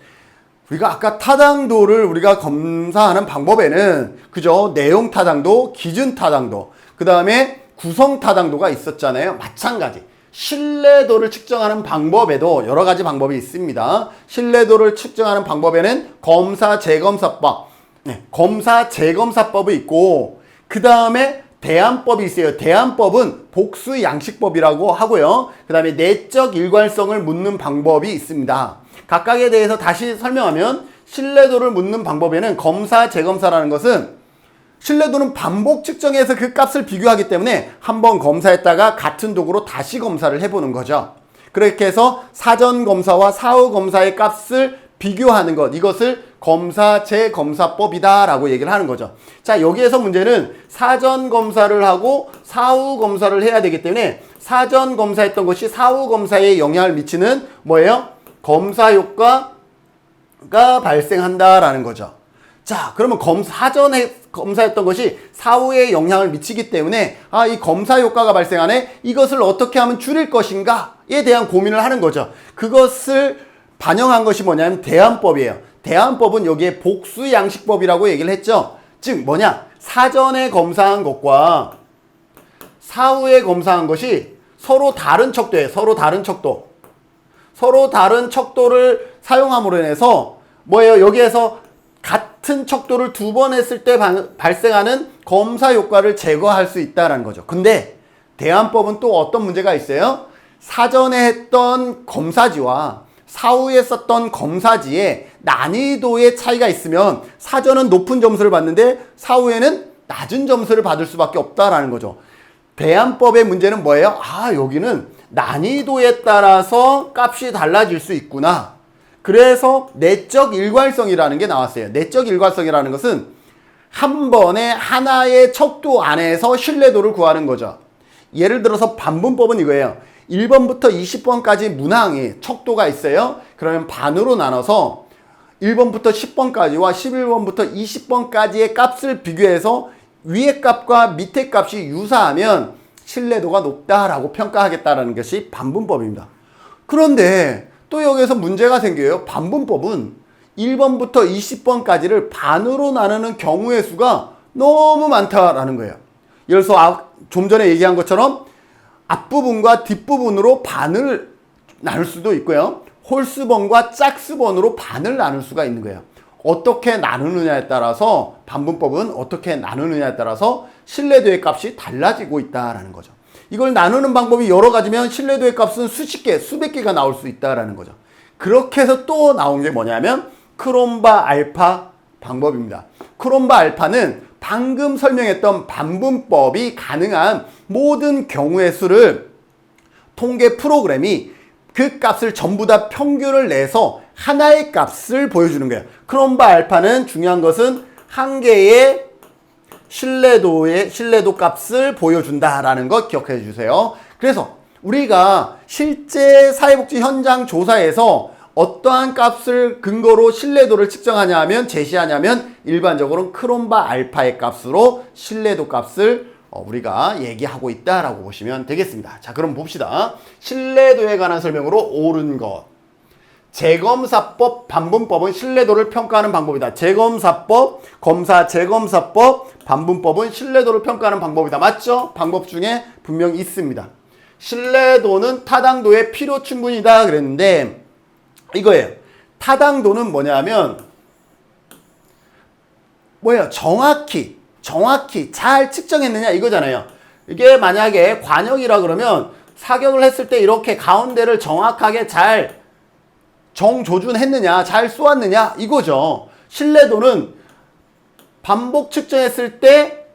우리가 아까 타당도를 우리가 검사하는 방법에는 그죠? 내용 타당도, 기준 타당도, 그 다음에 구성 타당도가 있었잖아요. 마찬가지. 신뢰도를 측정하는 방법에도 여러 가지 방법이 있습니다. 신뢰도를 측정하는 방법에는 검사 재검사법, 검사 재검사법이 있고, 그 다음에 대안법이 있어요. 대안법은 복수 양식법이라고 하고요. 그 다음에 내적 일관성을 묻는 방법이 있습니다. 각각에 대해서 다시 설명하면, 신뢰도를 묻는 방법에는 검사 재검사라는 것은 신뢰도는 반복 측정해서 그 값을 비교하기 때문에 한번 검사했다가 같은 도구로 다시 검사를 해보는 거죠. 그렇게 해서 사전 검사와 사후 검사의 값을 비교하는 것, 이것을 검사 재검사법이다 라고 얘기를 하는 거죠. 자, 여기에서 문제는 사전 검사를 하고 사후 검사를 해야 되기 때문에 사전 검사했던 것이 사후 검사에 영향을 미치는 뭐예요? 검사 효과가 발생한다라는 거죠. 자, 그러면 사전에 검사했던 것이 사후에 영향을 미치기 때문에 이 검사 효과가 발생하네. 이것을 어떻게 하면 줄일 것인가에 대한 고민을 하는 거죠. 그것을 반영한 것이 뭐냐면 대안법이에요. 대안법은 여기에 복수 양식법이라고 얘기를 했죠. 즉 뭐냐? 사전에 검사한 것과 사후에 검사한 것이 서로 다른 척도예요. 서로 다른 척도. 서로 다른 척도를 사용함으로 인해서 뭐예요? 여기에서 같은 척도를 두 번 했을 때 발생하는 검사 효과를 제거할 수 있다는 거죠. 근데 대안법은 또 어떤 문제가 있어요? 사전에 했던 검사지와 사후에 썼던 검사지에 난이도의 차이가 있으면 사전은 높은 점수를 받는데 사후에는 낮은 점수를 받을 수밖에 없다라는 거죠. 대안법의 문제는 뭐예요? 여기는 난이도에 따라서 값이 달라질 수 있구나. 그래서 내적 일관성이라는 게 나왔어요. 내적 일관성이라는 것은 한 번에 하나의 척도 안에서 신뢰도를 구하는 거죠. 예를 들어서 반분법은 이거예요. 1번부터 20번까지 문항이 척도가 있어요. 그러면 반으로 나눠서 1번부터 10번까지와 11번부터 20번까지의 값을 비교해서 위의 값과 밑의 값이 유사하면 신뢰도가 높다라고 평가하겠다는 것이 반분법입니다. 그런데 또 여기서 문제가 생겨요. 반분법은 1번부터 20번까지를 반으로 나누는 경우의 수가 너무 많다라는 거예요. 예를 들어서 좀 전에 얘기한 것처럼 앞부분과 뒷부분으로 반을 나눌 수도 있고요. 홀수번과 짝수번으로 반을 나눌 수가 있는 거예요. 어떻게 나누느냐에 따라서 반분법은 어떻게 나누느냐에 따라서 신뢰도의 값이 달라지고 있다라는 거죠. 이걸 나누는 방법이 여러 가지면 신뢰도의 값은 수십 개, 수백 개가 나올 수 있다라는 거죠. 그렇게 해서 또 나온 게 뭐냐면 크롬바 알파 방법입니다. 크롬바 알파는 방금 설명했던 반분법이 가능한 모든 경우의 수를 통계 프로그램이 그 값을 전부 다 평균을 내서 하나의 값을 보여주는 거예요. 크롬바 알파는 중요한 것은 한 개의 신뢰도 값을 보여준다라는 것 기억해 주세요. 그래서 우리가 실제 사회복지 현장 조사에서 어떠한 값을 근거로 신뢰도를 측정하냐면 제시하냐면 일반적으로 크롬바 알파의 값으로 신뢰도 값을 우리가 얘기하고 있다라고 보시면 되겠습니다. 자, 그럼 봅시다. 신뢰도에 관한 설명으로 옳은 것. 재검사법, 반분법은 신뢰도를 평가하는 방법이다. 재검사법, 검사 재검사법, 반분법은 신뢰도를 평가하는 방법이다. 맞죠? 방법 중에 분명히 있습니다. 신뢰도는 타당도의 필요 충분이다 그랬는데 이거예요. 타당도는 뭐냐면 정확히 잘 측정했느냐 이거잖아요. 이게 만약에 관역이라 그러면 사격을 했을 때 이렇게 가운데를 정확하게 잘 정조준했느냐, 잘 쏘았느냐 이거죠. 신뢰도는 반복 측정했을 때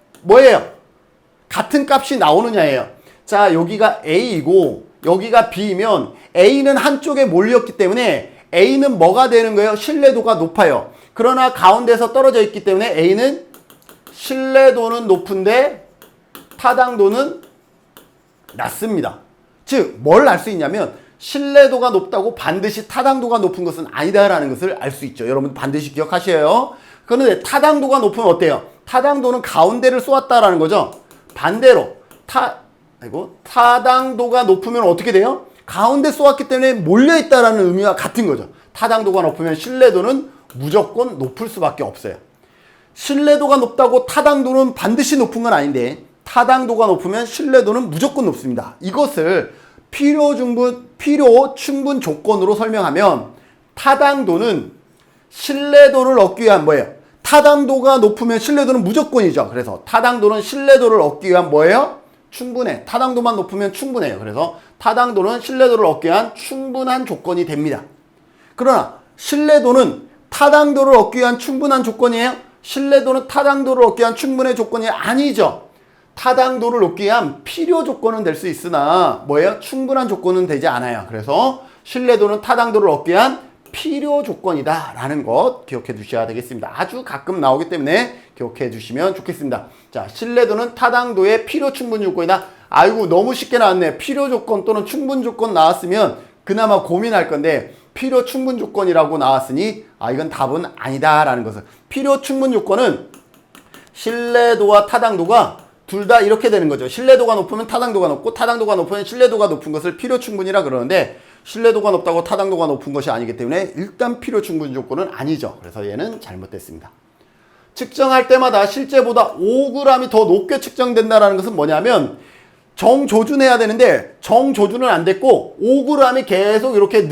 같은 값이 나오느냐예요. 자, 여기가 A이고 여기가 B이면 A는 한쪽에 몰렸기 때문에 A는 뭐가 되는 거예요? 신뢰도가 높아요. 그러나 가운데서 떨어져 있기 때문에 A는 신뢰도는 높은데 타당도는 낮습니다. 즉, 뭘 알 수 있냐면 신뢰도가 높다고 반드시 타당도가 높은 것은 아니다라는 것을 알 수 있죠. 여러분 반드시 기억하셔요. 그런데 타당도가 높으면 어때요? 타당도는 가운데를 쏘았다라는 거죠. 반대로 타당도가 높으면 어떻게 돼요? 가운데 쏘았기 때문에 몰려있다라는 의미와 같은 거죠. 타당도가 높으면 신뢰도는 무조건 높을 수밖에 없어요. 신뢰도가 높다고 타당도는 반드시 높은 건 아닌데 타당도가 높으면 신뢰도는 무조건 높습니다. 이것을 필요 충분 조건으로 설명하면 타당도는 신뢰도를 얻기 위한 뭐예요? 타당도가 높으면 신뢰도는 무조건이죠. 그래서 타당도는 신뢰도를 얻기 위한 뭐예요? 충분해. 타당도만 높으면 충분해요. 그래서 타당도는 신뢰도를 얻기 위한 충분한 조건이 됩니다. 그러나 신뢰도는 타당도를 얻기 위한 충분한 조건이에요? 신뢰도는 타당도를 얻기 위한 충분한 조건이 아니죠. 타당도를 얻기 위한 필요 조건은 될 수 있으나 뭐예요? 충분한 조건은 되지 않아요. 그래서 신뢰도는 타당도를 얻기 위한 필요 조건이다 라는 것 기억해 두셔야 되겠습니다. 아주 가끔 나오기 때문에 기억해 주시면 좋겠습니다. 자, 신뢰도는 타당도의 필요 충분 조건이다. 아이고 너무 쉽게 나왔네. 필요 조건 또는 충분 조건 나왔으면 그나마 고민할 건데 필요 충분 조건이라고 나왔으니 이건 답은 아니다 라는 것을. 필요 충분 조건은 신뢰도와 타당도가 둘 다 이렇게 되는 거죠. 신뢰도가 높으면 타당도가 높고 타당도가 높으면 신뢰도가 높은 것을 필요 충분이라 그러는데 신뢰도가 높다고 타당도가 높은 것이 아니기 때문에 일단 필요 충분 조건은 아니죠. 그래서 얘는 잘못됐습니다. 측정할 때마다 실제보다 5g이 더 높게 측정된다는 것은 뭐냐면 정조준해야 되는데 정조준은 안 됐고 5g이 계속 이렇게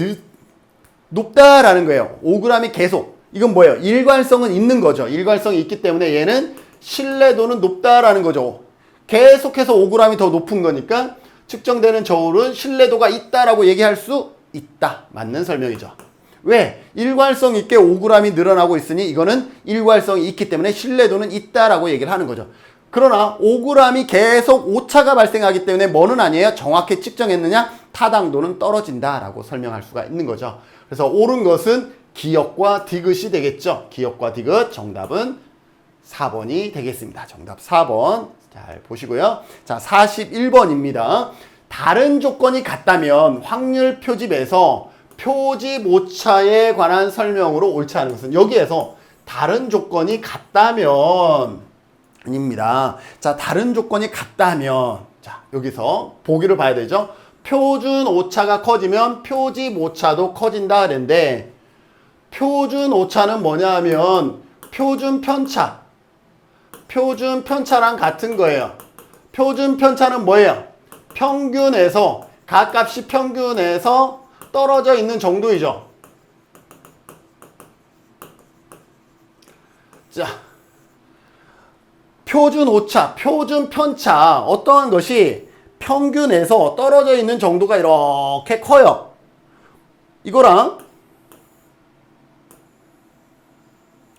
높다라는 거예요. 5g이 계속. 이건 뭐예요? 일관성은 있는 거죠. 일관성이 있기 때문에 얘는 신뢰도는 높다라는 거죠. 계속해서 5g이 더 높은 거니까 측정되는 저울은 신뢰도가 있다라고 얘기할 수 있다. 맞는 설명이죠. 왜? 일관성 있게 5g이 늘어나고 있으니 이거는 일관성이 있기 때문에 신뢰도는 있다라고 얘기를 하는 거죠. 그러나 5g이 계속 오차가 발생하기 때문에 뭐는 아니에요? 정확히 측정했느냐? 타당도는 떨어진다라고 설명할 수가 있는 거죠. 그래서 옳은 것은 기역과 디귿이 되겠죠. 기역과 디귿 정답은 4번이 되겠습니다. 정답 4번. 잘 보시고요. 자, 41번입니다. 다른 조건이 같다면 확률 표집에서 표집 오차에 관한 설명으로 옳지 않은 것은 여기에서 다른 조건이 같다면 입니다. 자, 다른 조건이 같다면 자, 여기서 보기를 봐야 되죠. 표준 오차가 커지면 표집 오차도 커진다 그랬는데 표준 오차는 뭐냐 하면 표준 편차랑 같은 거예요. 표준 편차는 뭐예요? 평균에서 각값이 평균에서 떨어져 있는 정도이죠. 자, 표준 오차, 표준 편차 어떠한 것이 평균에서 떨어져 있는 정도가 이렇게 커요. 이거랑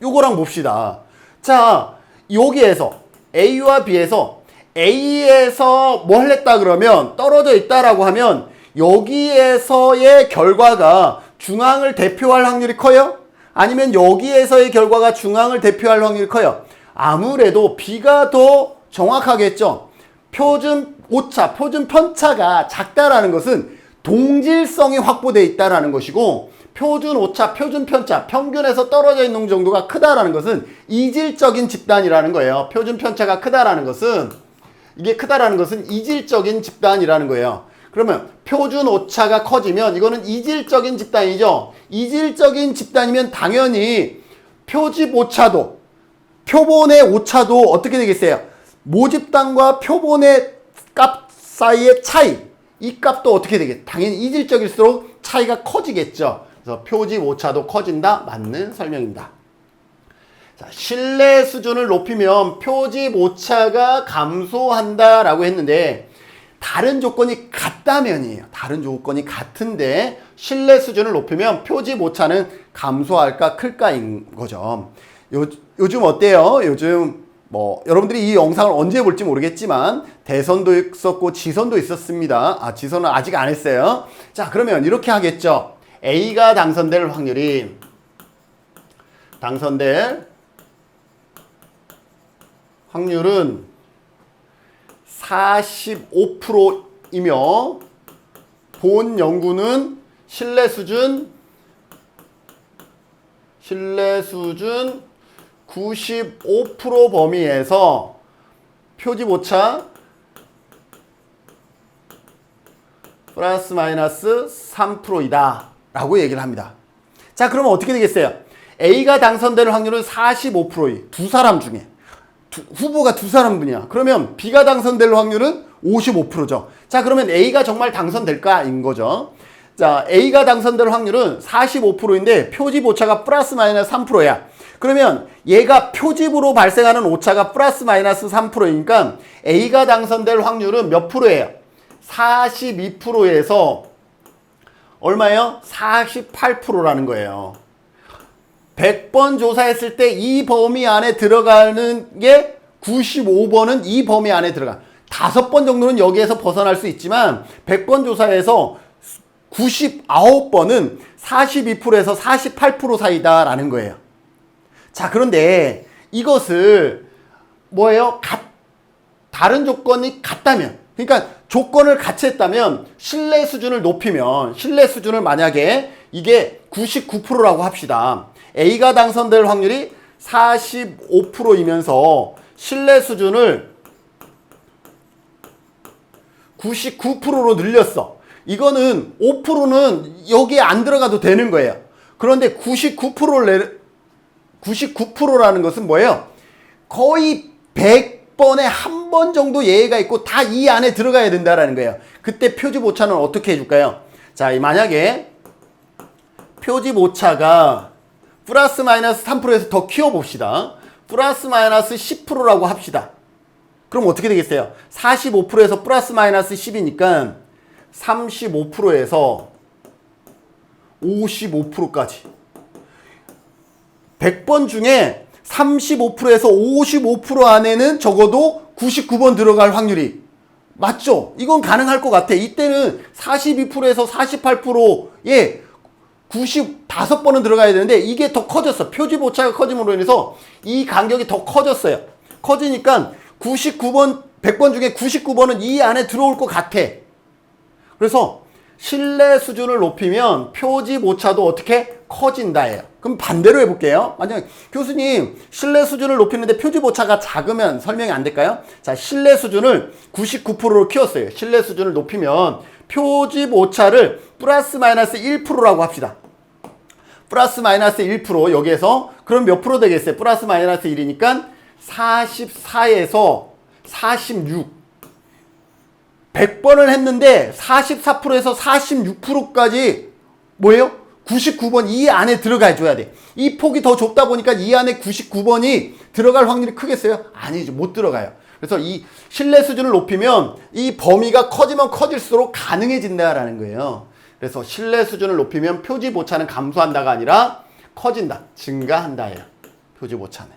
요거랑 봅시다. 자, 여기에서 A와 B에서 A에서 뭘 했다 그러면 떨어져 있다라고 하면 여기에서의 결과가 중앙을 대표할 확률이 커요? 아니면 여기에서의 결과가 중앙을 대표할 확률이 커요? 아무래도 B가 더 정확하겠죠. 표준 오차, 표준 편차가 작다라는 것은 동질성이 확보되어 있다라는 것이고 표준 오차, 표준 편차, 평균에서 떨어져 있는 정도가 크다라는 것은 이질적인 집단이라는 거예요. 표준 편차가 크다라는 것은 이게 크다라는 것은 이질적인 집단이라는 거예요. 그러면 표준 오차가 커지면 이거는 이질적인 집단이죠. 이질적인 집단이면 당연히 표집 오차도 표본의 오차도 어떻게 되겠어요? 모집단과 표본의 값 사이의 차이 이 값도 어떻게 되겠어요? 당연히 이질적일수록 차이가 커지겠죠. 그래서 표집 오차도 커진다. 맞는 설명입니다. 자, 신뢰 수준을 높이면 표집 오차가 감소한다라고 했는데 다른 조건이 같다면이에요. 다른 조건이 같은데 신뢰 수준을 높이면 표집 오차는 감소할까 클까인 거죠. 요즘 어때요? 요즘 여러분들이 이 영상을 언제 볼지 모르겠지만 대선도 있었고 지선도 있었습니다. 지선은 아직 안 했어요. 자, 그러면 이렇게 하겠죠. A가 당선될 확률이 당선될 확률은 45%이며 본 연구는 신뢰 수준 95% 범위에서 표집 오차 플러스 마이너스 3%이다 라고 얘기를 합니다. 자, 그러면 어떻게 되겠어요? A가 당선될 확률은 45%이 두 사람 중에 후보가 두 사람분이야. 그러면 B가 당선될 확률은 55%죠. 자, 그러면 A가 정말 당선될까인 거죠. 자, A가 당선될 확률은 45%인데 표집 오차가 플러스 마이너스 3%야. 그러면 얘가 표집으로 발생하는 오차가 플러스 마이너스 3%이니까 A가 당선될 확률은 몇 프로예요? 42%에서 얼마예요? 48%라는 거예요. 100번 조사했을 때 이 범위 안에 들어가는 게 95번은 이 범위 안에 들어가. 5번 정도는 여기에서 벗어날 수 있지만 100번 조사에서 99번은 42%에서 48% 사이다라는 거예요. 자, 그런데 이것을 뭐예요? 다른 조건이 같다면, 그러니까 조건을 같이 했다면 신뢰 수준을 높이면, 신뢰 수준을 만약에 이게 99%라고 합시다. A가 당선될 확률이 45%이면서 신뢰 수준을 99%로 늘렸어. 이거는 5%는 여기에 안 들어가도 되는 거예요. 그런데 99%라는 것은 뭐예요? 거의 100번에 한 번 정도 예외가 있고 다 이 안에 들어가야 된다라는 거예요. 그때 표집 오차는 어떻게 해줄까요? 자, 만약에 표집 오차가 플러스 마이너스 3%에서 더 키워봅시다. 플러스 마이너스 10%라고 합시다. 그럼 어떻게 되겠어요? 45%에서 플러스 마이너스 10이니까 35%에서 55%까지. 100번 중에 35%에서 55% 안에는 적어도 99번 들어갈 확률이 맞죠? 이건 가능할 것 같아. 이때는 42%에서 48%에 95번은 들어가야 되는데 이게 더 커졌어. 표집 오차가 커짐으로 인해서 이 간격이 더 커졌어요. 커지니까 99번, 100번 중에 99번은 이 안에 들어올 것 같아. 그래서 신뢰 수준을 높이면 표집 오차도 어떻게 커진다예요. 그럼 반대로 해볼게요. 만약 교수님 신뢰 수준을 높이는데 표집 오차가 작으면 설명이 안 될까요? 자, 신뢰 수준을 99%로 키웠어요. 신뢰 수준을 높이면 표집 오차를 플러스 마이너스 1%라고 합시다. 플러스 마이너스 1% 여기에서 그럼 몇 프로 되겠어요? 플러스 마이너스 1이니까 44에서 46. 100번을 했는데 44%에서 46%까지 뭐예요? 99번 이 안에 들어가 줘야 돼. 이 폭이 더 좁다 보니까 이 안에 99번이 들어갈 확률이 크겠어요? 아니죠. 못 들어가요. 그래서 이 신뢰 수준을 높이면 이 범위가 커지면 커질수록 가능해진다라는 거예요. 그래서 신뢰 수준을 높이면 표집 오차는 감소한다가 아니라 커진다, 증가한다예요. 표집 오차는.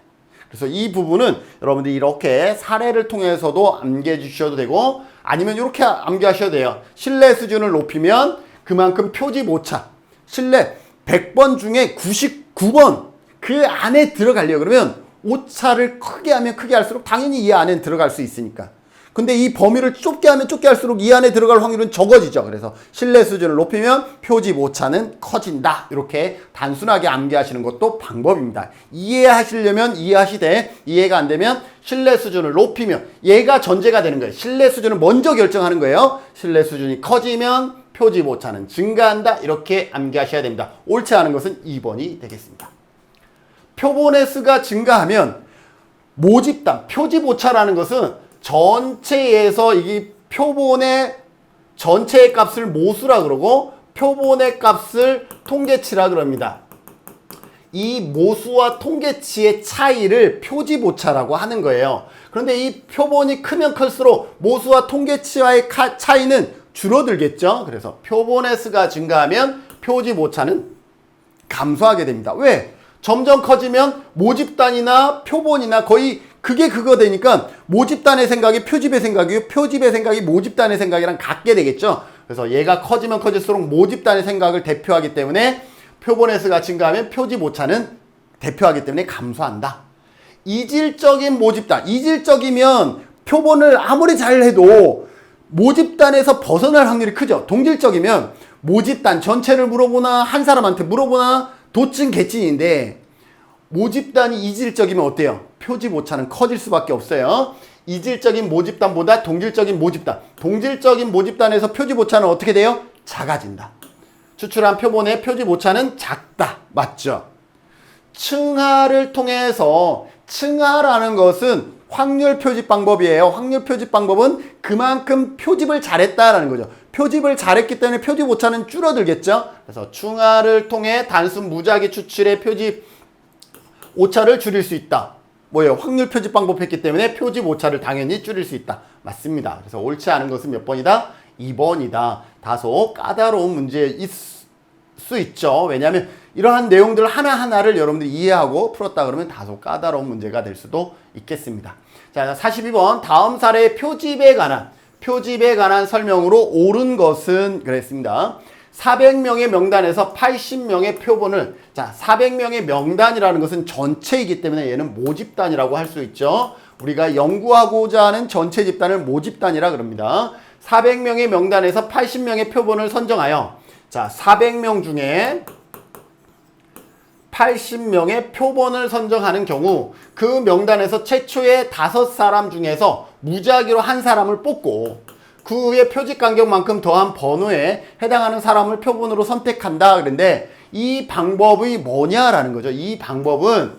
그래서 이 부분은 여러분들이 이렇게 사례를 통해서도 암기해 주셔도 되고 아니면 이렇게 암기하셔도 돼요. 신뢰 수준을 높이면 그만큼 표집 오차, 신뢰 100번 중에 99번 그 안에 들어가려고 그러면 오차를 크게 하면 크게 할수록 당연히 이 안에 들어갈 수 있으니까. 근데 이 범위를 좁게 하면 좁게 할수록 이 안에 들어갈 확률은 적어지죠. 그래서 신뢰 수준을 높이면 표집 오차는 커진다. 이렇게 단순하게 암기하시는 것도 방법입니다. 이해하시려면 이해하시되 이해가 안 되면 신뢰 수준을 높이면 얘가 전제가 되는 거예요. 신뢰 수준을 먼저 결정하는 거예요. 신뢰 수준이 커지면 표집 오차는 증가한다. 이렇게 암기하셔야 됩니다. 옳지 않은 것은 2번이 되겠습니다. 표본의 수가 증가하면 모집단, 표집 오차라는 것은 전체에서 이 표본의 전체의 값을 모수라 그러고 표본의 값을 통계치라 그럽니다. 이 모수와 통계치의 차이를 표집 오차라고 하는 거예요. 그런데 이 표본이 크면 클수록 모수와 통계치와의 차이는 줄어들겠죠. 그래서 표본의 수가 증가하면 표집 오차는 감소하게 됩니다. 왜? 점점 커지면 모집단이나 표본이나 거의 그게 그거 되니까 모집단의 생각이 표집의 생각이고 표집의 생각이 모집단의 생각이랑 같게 되겠죠. 그래서 얘가 커지면 커질수록 모집단의 생각을 대표하기 때문에 표본의 수가 증가하면 표집 오차는 대표하기 때문에 감소한다. 이질적인 모집단, 이질적이면 표본을 아무리 잘해도 모집단에서 벗어날 확률이 크죠. 동질적이면 모집단 전체를 물어보나 한 사람한테 물어보나 도찐 개찐인데 모집단이 이질적이면 어때요? 표집 오차는 커질 수밖에 없어요. 이질적인 모집단보다 동질적인 모집단, 동질적인 모집단에서 표집 오차는 어떻게 돼요? 작아진다. 추출한 표본의 표집 오차는 작다. 맞죠? 층하를 통해서 층하라는 것은 확률 표집 방법이에요. 확률 표집 방법은 그만큼 표집을 잘했다라는 거죠. 표집을 잘했기 때문에 표집 오차는 줄어들겠죠. 그래서 층하를 통해 단순 무작위 추출의 표집 오차를 줄일 수 있다. 뭐예요? 확률 표집 방법 했기 때문에 표집 오차를 당연히 줄일 수 있다. 맞습니다. 그래서 옳지 않은 것은 몇 번이다? 2번이다. 다소 까다로운 문제일 수 있죠. 왜냐하면 이러한 내용들 하나하나를 여러분들이 이해하고 풀었다 그러면 다소 까다로운 문제가 될 수도 있겠습니다. 자, 42번 다음 사례의 표집에 관한 설명으로 옳은 것은 그랬습니다. 400명의 명단에서 80명의 표본을, 자, 400명의 명단이라는 것은 전체이기 때문에 얘는 모집단이라고 할 수 있죠. 우리가 연구하고자 하는 전체 집단을 모집단이라 그럽니다. 400명의 명단에서 80명의 표본을 선정하여, 자, 400명 중에 80명의 표본을 선정하는 경우 그 명단에서 최초의 5사람 중에서 무작위로 한 사람을 뽑고 그 후에 표집 간격만큼 더한 번호에 해당하는 사람을 표본으로 선택한다. 그런데 이 방법이 뭐냐라는 거죠. 이 방법은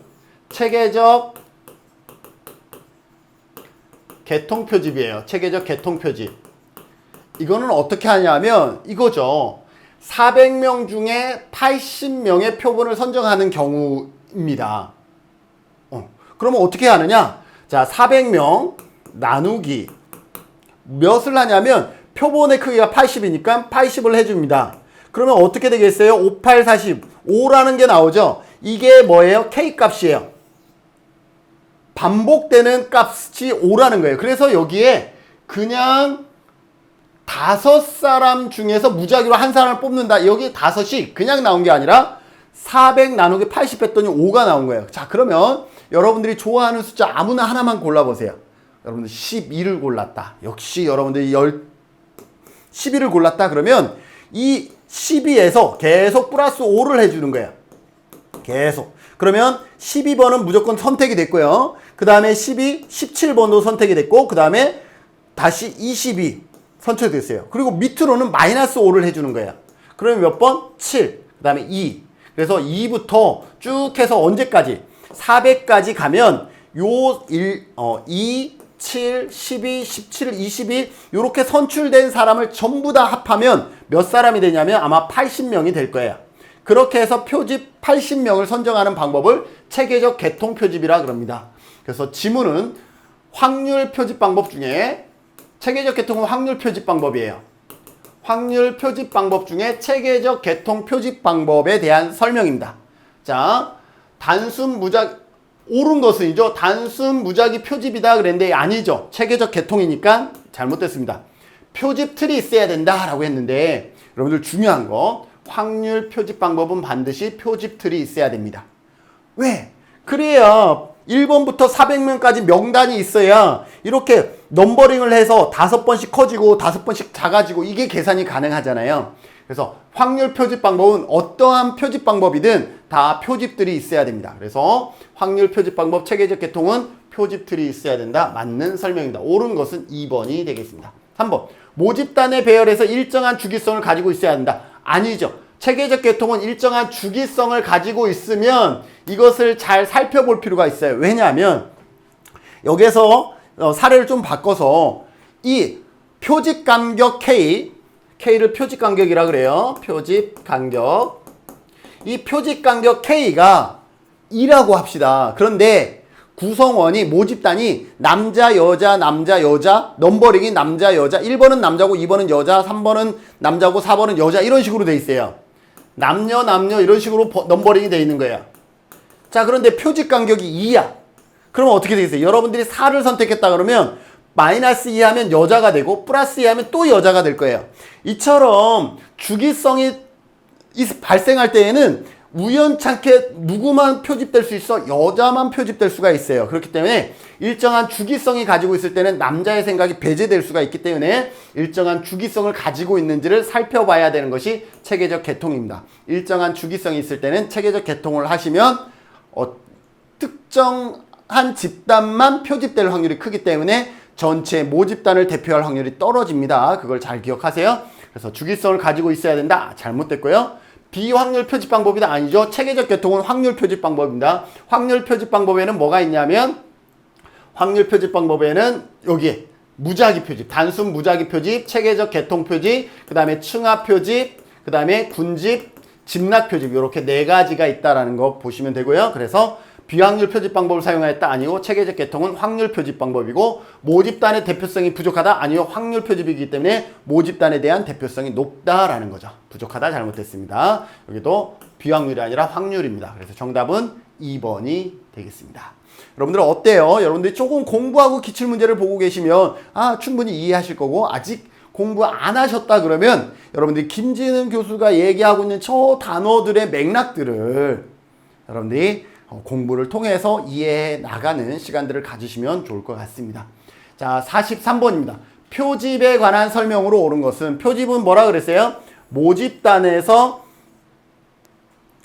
체계적 개통표집이에요. 체계적 개통표집. 이거는 어떻게 하냐면 이거죠. 400명 중에 80명의 표본을 선정하는 경우입니다. 그러면 어떻게 하느냐? 자, 400명 나누기 몇을 하냐면 표본의 크기가 80이니까 80을 해줍니다. 그러면 어떻게 되겠어요? 5, 8, 40. 5라는 게 나오죠? 이게 뭐예요? K 값이에요. 반복되는 값이 5라는 거예요. 그래서 여기에 그냥 5사람 중에서 무작위로 한 사람을 뽑는다. 여기 5이 그냥 나온 게 아니라 400 나누기 80 했더니 5가 나온 거예요. 자, 그러면 여러분들이 좋아하는 숫자 아무나 하나만 골라보세요. 여러분들 12를 골랐다. 역시 여러분들이 12를 골랐다. 그러면 이 12에서 계속 플러스 5를 해주는 거예요. 계속. 그러면 12번은 무조건 선택이 됐고요. 그 다음에 17번도 선택이 됐고, 그 다음에 다시 22 선택됐어요. 그리고 밑으로는 마이너스 5를 해주는 거예요. 그러면 몇 번? 7. 그 다음에 2. 그래서 2부터 쭉 해서 언제까지? 400까지 가면 요 2, 7, 12, 17, 22 이렇게 선출된 사람을 전부 다 합하면 몇 사람이 되냐면 아마 80명이 될 거예요. 그렇게 해서 표집 80명을 선정하는 방법을 체계적 개통 표집이라 그럽니다. 그래서 지문은 확률 표집 방법 중에 체계적 개통은 확률 표집 방법이에요. 확률 표집 방법 중에 체계적 개통 표집 방법에 대한 설명입니다. 자, 단순 무작 옳은 것은이죠. 단순 무작위 표집이다 그랬는데 아니죠. 체계적 개통이니까 잘못됐습니다. 표집 틀이 있어야 된다라고 했는데 여러분들 중요한 거 확률 표집 방법은 반드시 표집 틀이 있어야 됩니다. 왜? 그래야 1번부터 400명까지 명단이 있어야 이렇게 넘버링을 해서 5번씩 커지고 5번씩 작아지고 이게 계산이 가능하잖아요. 그래서 확률 표집 방법은 어떠한 표집 방법이든 다 표집들이 있어야 됩니다. 그래서 확률 표집 방법 체계적 개통은 표집들이 있어야 된다. 맞는 설명입니다. 옳은 것은 2번이 되겠습니다. 3번. 모집단의 배열에서 일정한 주기성을 가지고 있어야 한다. 아니죠. 체계적 개통은 일정한 주기성을 가지고 있으면 이것을 잘 살펴볼 필요가 있어요. 왜냐하면 여기서 사례를 좀 바꿔서 이 표집 간격 K를 표집 간격이라 그래요. 표집 간격. 이 표집 간격 K가 2라고 합시다. 그런데 구성원이 모집단이 남자, 여자, 남자, 여자, 넘버링이 남자, 여자, 1번은 남자고 2번은 여자, 3번은 남자고 4번은 여자 이런 식으로 돼 있어요. 남녀 이런 식으로 넘버링이 돼 있는 거예요. 자, 그런데 표집 간격이 2야. 그러면 어떻게 되겠어요? 여러분들이 4를 선택했다 그러면 마이너스 2 하면 여자가 되고 플러스 2 하면 또 여자가 될 거예요. 이처럼 주기성이 발생할 때에는 우연찮게 누구만 표집될 수 있어? 여자만 표집될 수가 있어요. 그렇기 때문에 일정한 주기성이 가지고 있을 때는 남자의 생각이 배제될 수가 있기 때문에 일정한 주기성을 가지고 있는지를 살펴봐야 되는 것이 체계적 개통입니다. 일정한 주기성이 있을 때는 체계적 개통을 하시면 특정한 집단만 표집될 확률이 크기 때문에 전체 모집단을 대표할 확률이 떨어집니다. 그걸 잘 기억하세요. 그래서 주기성을 가지고 있어야 된다. 잘못됐고요. 비확률 표집 방법이다. 아니죠. 체계적 계통은 확률 표집 방법입니다. 확률 표집 방법에는 뭐가 있냐면 확률 표집 방법에는 여기에 무작위 표집, 단순 무작위 표집, 체계적 계통 표집, 그 다음에 층합 표집, 그 다음에 군집, 집락 표집 이렇게 네 가지가 있다라는 거 보시면 되고요. 그래서 비확률 표집 방법을 사용하였다 아니고 체계적 계통은 확률 표집 방법이고 모집단의 대표성이 부족하다 아니요 확률 표집이기 때문에 모집단에 대한 대표성이 높다라는 거죠. 부족하다 잘못됐습니다. 여기도 비확률이 아니라 확률입니다. 그래서 정답은 2번이 되겠습니다. 여러분들 어때요? 여러분들이 조금 공부하고 기출문제를 보고 계시면 충분히 이해하실 거고 아직 공부 안 하셨다 그러면 여러분들이 김진은 교수가 얘기하고 있는 저 단어들의 맥락들을 여러분들이 공부를 통해서 이해해 나가는 시간들을 가지시면 좋을 것 같습니다. 자, 43번입니다. 표집에 관한 설명으로 옳은 것은 표집은 뭐라 그랬어요?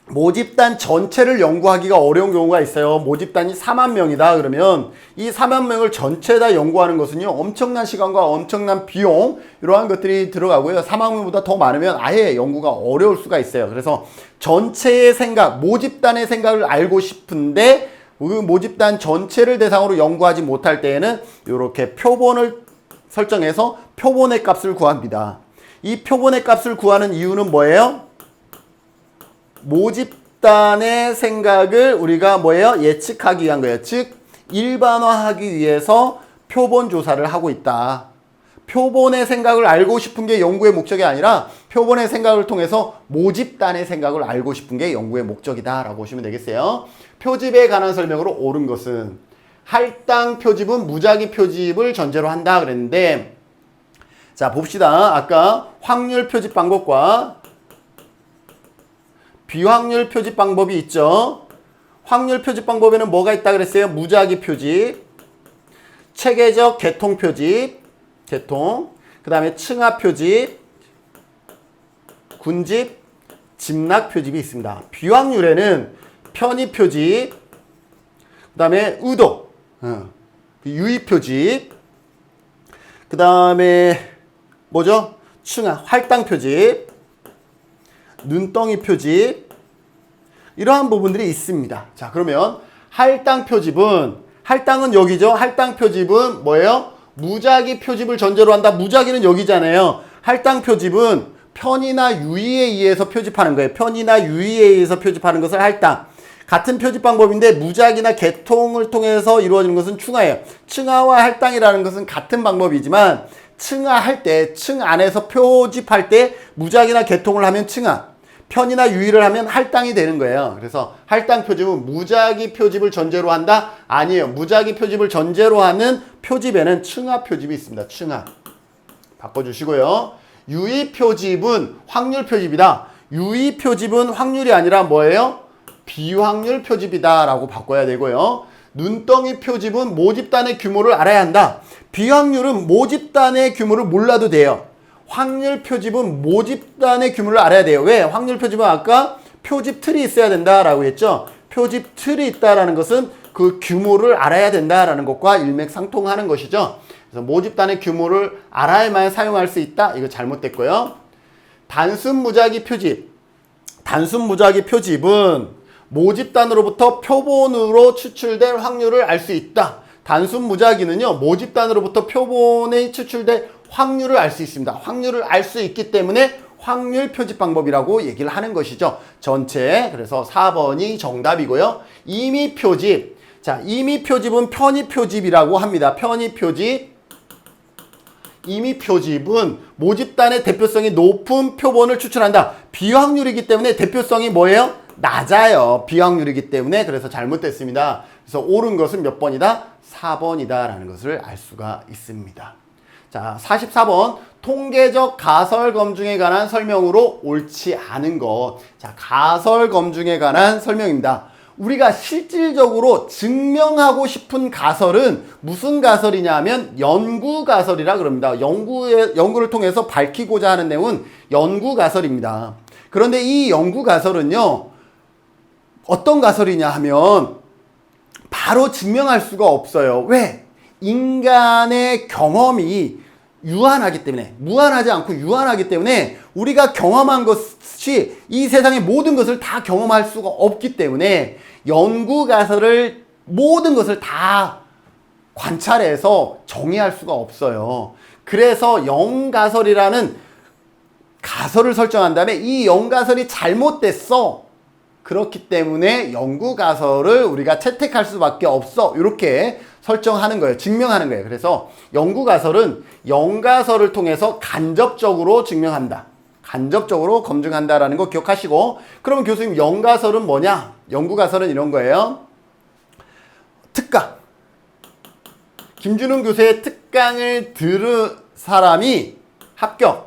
모집단 전체를 연구하기가 어려운 경우가 있어요. 모집단이 4만 명이다 그러면 이 4만 명을 전체 다 연구하는 것은요 엄청난 시간과 엄청난 비용 이러한 것들이 들어가고요. 4만 명보다 더 많으면 아예 연구가 어려울 수가 있어요. 그래서 전체의 생각, 모집단의 생각을 알고 싶은데 그 모집단 전체를 대상으로 연구하지 못할 때에는 이렇게 표본을 설정해서 표본의 값을 구합니다. 이 표본의 값을 구하는 이유는 뭐예요? 모집단의 생각을 우리가 뭐예요? 예측하기 위한 거예요. 즉 일반화하기 위해서 표본 조사를 하고 있다. 표본의 생각을 알고 싶은 게 연구의 목적이 아니라 표본의 생각을 통해서 모집단의 생각을 알고 싶은 게 연구의 목적이다 라고 보시면 되겠어요. 표집에 관한 설명으로 옳은 것은 할당 표집은 무작위 표집을 전제로 한다 그랬는데 자 봅시다. 아까 확률 표집 방법과 비확률 표집 방법이 있죠. 확률 표집 방법에는 뭐가 있다 그랬어요? 무작위 표집, 체계적 계통 표집, 그 다음에 층합 표집, 군집, 집락 표집이 있습니다. 비확률에는 편입 표집, 그 다음에 의도, 유의 표집, 그 다음에 뭐죠? 층합, 할당 표집, 눈덩이 표집 이러한 부분들이 있습니다. 자 그러면 할당 할당은 여기죠. 할당 표집은 뭐예요? 무작위 표집을 전제로 한다. 무작위는 여기잖아요. 할당 표집은 편이나 유의에 의해서 표집하는 거예요. 편이나 유의에 의해서 표집하는 것을 할당. 같은 표집 방법인데 무작위나 계통을 통해서 이루어지는 것은 층하예요. 층하와 할당이라는 것은 같은 방법이지만 층하할 때, 층 안에서 표집할 때 무작위나 계통을 하면 층하, 편이나 유의를 하면 할당이 되는 거예요. 그래서 할당 표집은 무작위 표집을 전제로 한다? 아니에요. 무작위 표집을 전제로 하는 표집에는 층합 표집이 있습니다. 층합. 바꿔주시고요. 유의 표집은 확률 표집이다. 유의 표집은 확률이 아니라 뭐예요? 비확률 표집이다 라고 바꿔야 되고요. 눈덩이 표집은 모집단의 규모를 알아야 한다. 비확률은 모집단의 규모를 몰라도 돼요. 확률 표집은 모집단의 규모를 알아야 돼요. 왜? 확률 표집은 아까 표집 틀이 있어야 된다라고 했죠. 표집 틀이 있다라는 것은 그 규모를 알아야 된다라는 것과 일맥상통하는 것이죠. 그래서 모집단의 규모를 알아야만 사용할 수 있다. 이거 잘못됐고요. 단순 무작위 표집. 단순 무작위 표집은 모집단으로부터 표본으로 추출될 확률을 알 수 있다. 단순 무작위는요. 모집단으로부터 표본에 추출될 확률을 알 수 있습니다. 확률을 알 수 있기 때문에 확률 표집 방법이라고 얘기를 하는 것이죠. 전체. 그래서 4번이 정답이고요. 임의 표집. 자, 임의 표집은 편입 표집이라고 합니다. 편입 표집. 임의 표집은 모집단의 대표성이 높은 표본을 추출한다. 비확률이기 때문에 대표성이 뭐예요? 낮아요. 비확률이기 때문에. 그래서 잘못됐습니다. 그래서 옳은 것은 몇 번이다? 4번이다 라는 것을 알 수가 있습니다. 자, 44번 통계적 가설 검증에 관한 설명으로 옳지 않은 것. 자, 가설 검증에 관한 설명입니다. 우리가 실질적으로 증명하고 싶은 가설은 무슨 가설이냐 하면 연구 가설이라 그럽니다. 연구를 통해서 밝히고자 하는 내용은 연구 가설입니다. 그런데 이 연구 가설은요, 어떤 가설이냐 하면 바로 증명할 수가 없어요. 왜? 인간의 경험이 유한하기 때문에, 무한하지 않고 유한하기 때문에 우리가 경험한 것 이 세상의 모든 것을 다 경험할 수가 없기 때문에 연구가설을 모든 것을 다 관찰해서 정의할 수가 없어요. 그래서 영가설이라는 가설을 설정한 다음에 이 영가설이 잘못됐어. 그렇기 때문에 연구가설을 우리가 채택할 수밖에 없어. 이렇게 설정하는 거예요. 증명하는 거예요. 그래서 연구가설은 영가설을 통해서 간접적으로 증명한다. 간접적으로 검증한다라는 거 기억하시고, 그러면 교수님 영가설은 뭐냐? 연구가설은 이런 거예요. 특강. 김준웅 교수의 특강을 들은 사람이 합격.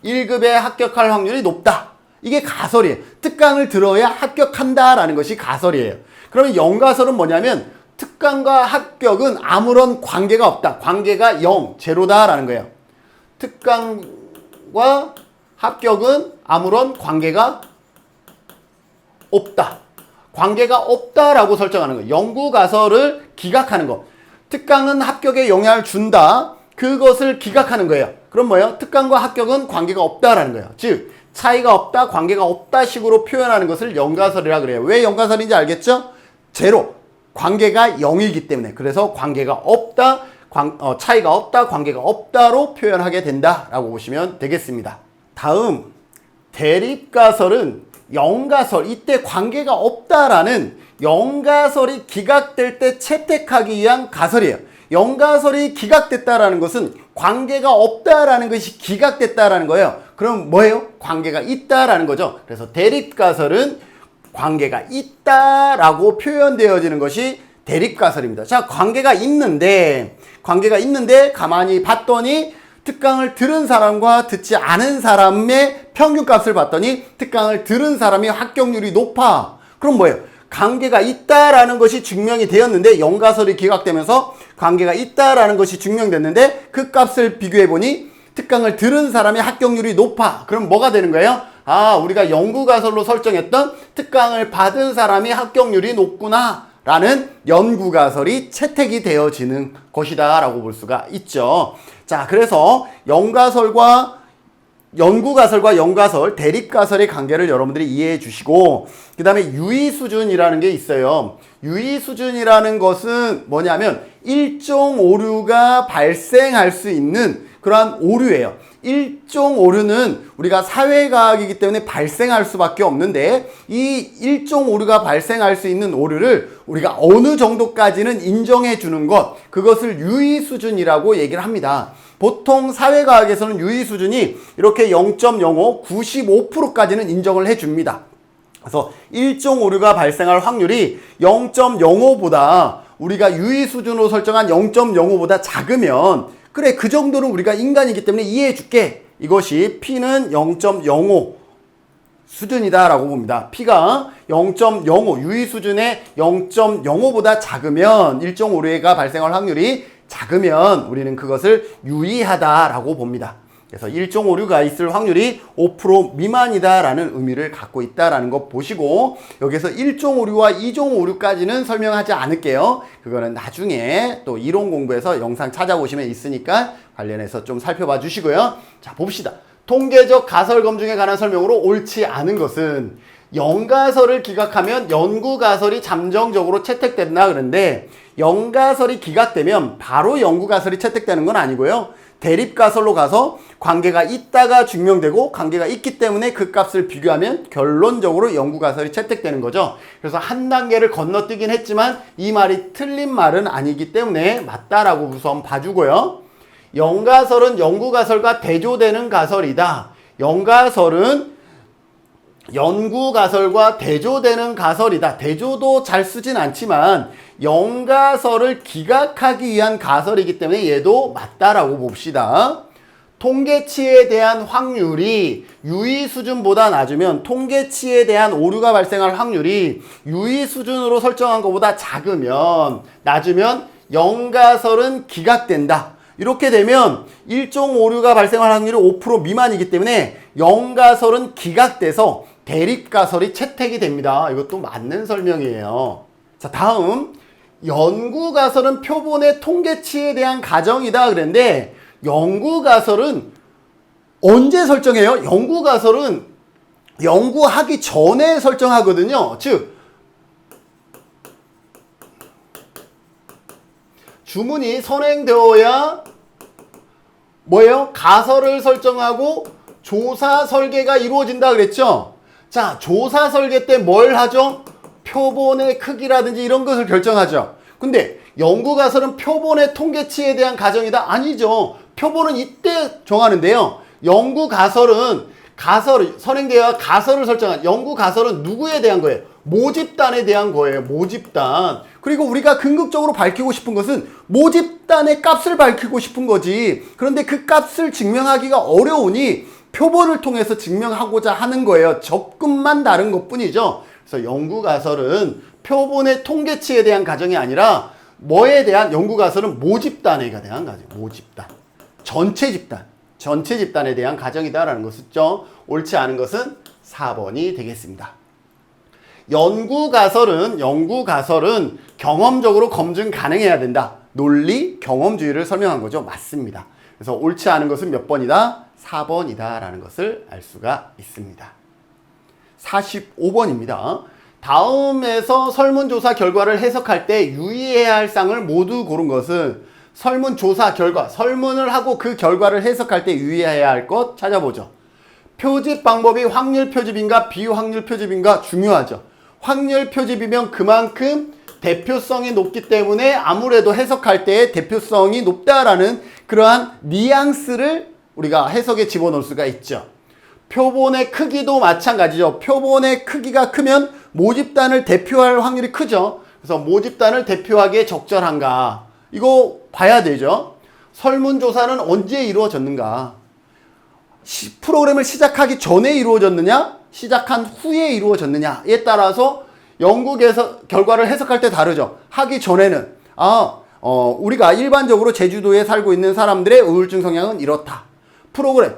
1급에 합격할 확률이 높다. 이게 가설이에요. 특강을 들어야 합격한다라는 것이 가설이에요. 그러면 영가설은 뭐냐면 특강과 합격은 아무런 관계가 없다. 관계가 0, 제로다라는 거예요. 특강과 합격은 아무런 관계가 없다. 관계가 없다라고 설정하는 거예요. 연구가설을 기각하는 거. 특강은 합격에 영향을 준다. 그것을 기각하는 거예요. 그럼 뭐예요? 특강과 합격은 관계가 없다라는 거예요. 즉 차이가 없다, 관계가 없다 식으로 표현하는 것을 연가설이라 그래요. 왜 연가설인지 알겠죠? 제로. 관계가 0이기 때문에. 그래서 관계가 없다, 차이가 없다, 관계가 없다로 표현하게 된다라고 보시면 되겠습니다. 다음 대립가설은 영가설, 이때 관계가 없다라는 영가설이 기각될 때 채택하기 위한 가설이에요. 영가설이 기각됐다라는 것은 관계가 없다라는 것이 기각됐다라는 거예요. 그럼 뭐예요? 관계가 있다라는 거죠. 그래서 대립가설은 관계가 있다라고 표현되어지는 것이 대립가설입니다. 자, 관계가 있는데 가만히 봤더니 특강을 들은 사람과 듣지 않은 사람의 평균값을 봤더니 특강을 들은 사람이 합격률이 높아. 그럼 뭐예요? 관계가 있다라는 것이 증명이 되었는데, 영가설이 기각되면서 관계가 있다라는 것이 증명됐는데 그 값을 비교해보니 특강을 들은 사람의 합격률이 높아. 그럼 뭐가 되는 거예요? 아, 우리가 연구가설로 설정했던 특강을 받은 사람이 합격률이 높구나 라는 연구가설이 채택이 되어지는 것이다 라고 볼 수가 있죠. 자, 그래서 연구가설과 영가설, 대립가설의 관계를 여러분들이 이해해 주시고, 그 다음에 유의수준이라는 게 있어요. 유의수준이라는 것은 뭐냐면 일종 오류가 발생할 수 있는 그러한 오류예요. 일종 오류는 우리가 사회과학이기 때문에 발생할 수밖에 없는데, 이 일종 오류가 발생할 수 있는 오류를 우리가 어느 정도까지는 인정해 주는 것, 그것을 유의수준이라고 얘기를 합니다. 보통 사회과학에서는 유의수준이 이렇게 0.05, 95%까지는 인정을 해줍니다. 그래서 일종 오류가 발생할 확률이 0.05보다 우리가 유의수준으로 설정한 0.05보다 작으면, 그래, 그 정도는 우리가 인간이기 때문에 이해해 줄게. 이것이 P는 0.05 수준이다 라고 봅니다. P가 0.05, 유의수준의 0.05보다 작으면, 일종 오류가 발생할 확률이 작으면 우리는 그것을 유의하다라고 봅니다. 그래서 일종 오류가 있을 확률이 5% 미만이다라는 의미를 갖고 있다라는 거 보시고, 여기서 일종 오류와 이종 오류까지는 설명하지 않을게요. 그거는 나중에 또 이론 공부에서 영상 찾아보시면 있으니까 관련해서 좀 살펴봐 주시고요. 자, 봅시다. 통계적 가설 검증에 관한 설명으로 옳지 않은 것은, 영가설을 기각하면 연구가설이 잠정적으로 채택된다 그러는데, 영가설이 기각되면 바로 연구가설이 채택되는 건 아니고요. 대립가설로 가서 관계가 있다가 증명되고, 관계가 있기 때문에 그 값을 비교하면 결론적으로 연구가설이 채택되는 거죠. 그래서 한 단계를 건너뛰긴 했지만 이 말이 틀린 말은 아니기 때문에 맞다라고 우선 봐주고요. 영가설은 연구가설과 대조되는 가설이다. 영가설은 연구가설과 대조되는 가설이다. 대조도 잘 쓰진 않지만 영가설을 기각하기 위한 가설이기 때문에 얘도 맞다라고 봅시다. 통계치에 대한 확률이 유의수준보다 낮으면, 통계치에 대한 오류가 발생할 확률이 유의수준으로 설정한 것보다 낮으면 영가설은 기각된다. 이렇게 되면 일종 오류가 발생할 확률이 5% 미만이기 때문에 영가설은 기각돼서 대립가설이 채택이 됩니다. 이것도 맞는 설명이에요. 자, 다음 연구가설은 표본의 통계치에 대한 가정이다 그랬는데, 연구가설은 언제 설정해요? 연구가설은 연구하기 전에 설정하거든요. 즉 주문이 선행되어야 뭐예요? 가설을 설정하고 조사 설계가 이루어진다 그랬죠? 자, 조사 설계 때 뭘 하죠? 표본의 크기라든지 이런 것을 결정하죠. 근데 연구 가설은 표본의 통계치에 대한 가정이다? 아니죠. 표본은 이때 정하는데요. 연구 가설은 선행되어야 가설을 설정한 연구 가설은 누구에 대한 거예요? 모집단에 대한 거예요. 모집단. 그리고 우리가 궁극적으로 밝히고 싶은 것은 모집단의 값을 밝히고 싶은 거지. 그런데 그 값을 증명하기가 어려우니 표본을 통해서 증명하고자 하는 거예요. 접근만 다른 것뿐이죠. 그래서 연구 가설은 표본의 통계치에 대한 가정이 아니라 뭐에 대한 연구 가설은 모집단에 대한 가정. 모집단. 전체 집단에 대한 가정이다라는 것이죠. 옳지 않은 것은 4번이 되겠습니다. 연구 가설은 경험적으로 검증 가능해야 된다. 논리, 경험주의를 설명한 거죠. 맞습니다. 그래서 옳지 않은 것은 몇 번이다? 4번이다 라는 것을 알 수가 있습니다. 45번입니다. 다음에서 설문조사 결과를 해석할 때 유의해야 할 사항을 모두 고른 것은 설문조사 결과, 설문을 하고 그 결과를 해석할 때 유의해야 할 것 찾아보죠. 표집 방법이 확률 표집인가 비확률 표집인가 중요하죠. 확률 표집이면 그만큼 대표성이 높기 때문에 아무래도 해석할 때 대표성이 높다라는 그러한 뉘앙스를 우리가 해석에 집어넣을 수가 있죠. 표본의 크기도 마찬가지죠. 표본의 크기가 크면 모집단을 대표할 확률이 크죠. 그래서 모집단을 대표하기에 적절한가? 이거 봐야 되죠. 설문조사는 언제 이루어졌는가? 프로그램을 시작하기 전에 이루어졌느냐? 시작한 후에 이루어졌느냐에 따라서 연구 결과를 해석할 때 다르죠. 하기 전에는 우리가 일반적으로 제주도에 살고 있는 사람들의 우울증 성향은 이렇다.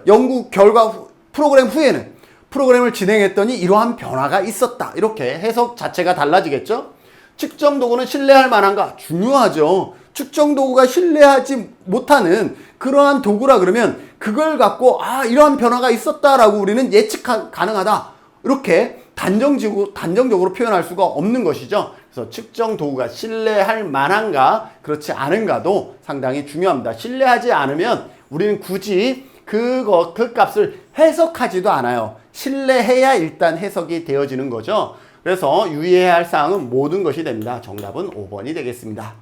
연구 결과 프로그램 후에는 프로그램을 진행했더니 이러한 변화가 있었다. 이렇게 해석 자체가 달라지겠죠. 측정 도구는 신뢰할 만한가? 중요하죠. 측정 도구가 신뢰하지 못하는 그러한 도구라 그러면 그걸 갖고 이러한 변화가 있었다라고 우리는 예측 가능하다. 이렇게 단정적으로 표현할 수가 없는 것이죠. 그래서 측정 도구가 신뢰할 만한가 그렇지 않은가도 상당히 중요합니다. 신뢰하지 않으면 우리는 굳이 그 값을 해석하지도 않아요. 신뢰해야 일단 해석이 되어지는 거죠. 그래서 유의해야 할 사항은 모든 것이 됩니다. 정답은 5번이 되겠습니다.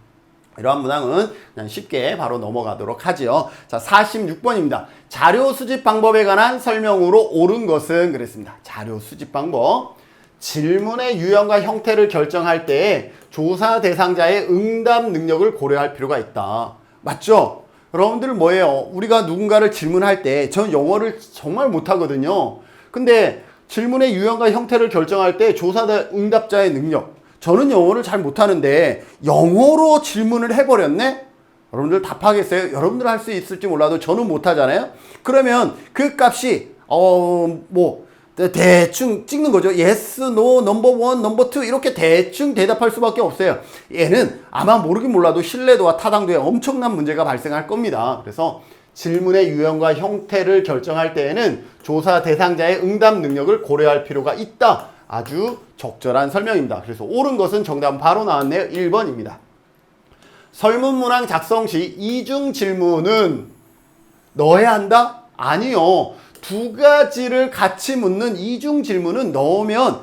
이러한 문항은 그냥 쉽게 바로 넘어가도록 하죠. 자, 46번입니다. 자료 수집 방법에 관한 설명으로 옳은 것은 그랬습니다. 자료 수집 방법. 질문의 유형과 형태를 결정할 때 조사 대상자의 응답 능력을 고려할 필요가 있다. 맞죠? 여러분들 뭐예요? 우리가 누군가를 질문할 때 저는 영어를 정말 못하거든요. 근데 질문의 유형과 형태를 결정할 때 응답자의 능력. 저는 영어를 잘 못하는데 영어로 질문을 해버렸네? 여러분들 답하겠어요? 여러분들 할 수 있을지 몰라도 저는 못하잖아요? 그러면 그 값이 대충 찍는 거죠. yes, no, number one, number two 이렇게 대충 대답할 수밖에 없어요. 얘는 아마 모르긴 몰라도 신뢰도와 타당도에 엄청난 문제가 발생할 겁니다. 그래서 질문의 유형과 형태를 결정할 때에는 조사 대상자의 응답 능력을 고려할 필요가 있다. 아주 적절한 설명입니다. 그래서 옳은 것은 정답은 바로 나왔네요. 1번입니다. 설문문항 작성 시 이중 질문은 넣어야 한다? 아니요. 두 가지를 같이 묻는 이중 질문은 넣으면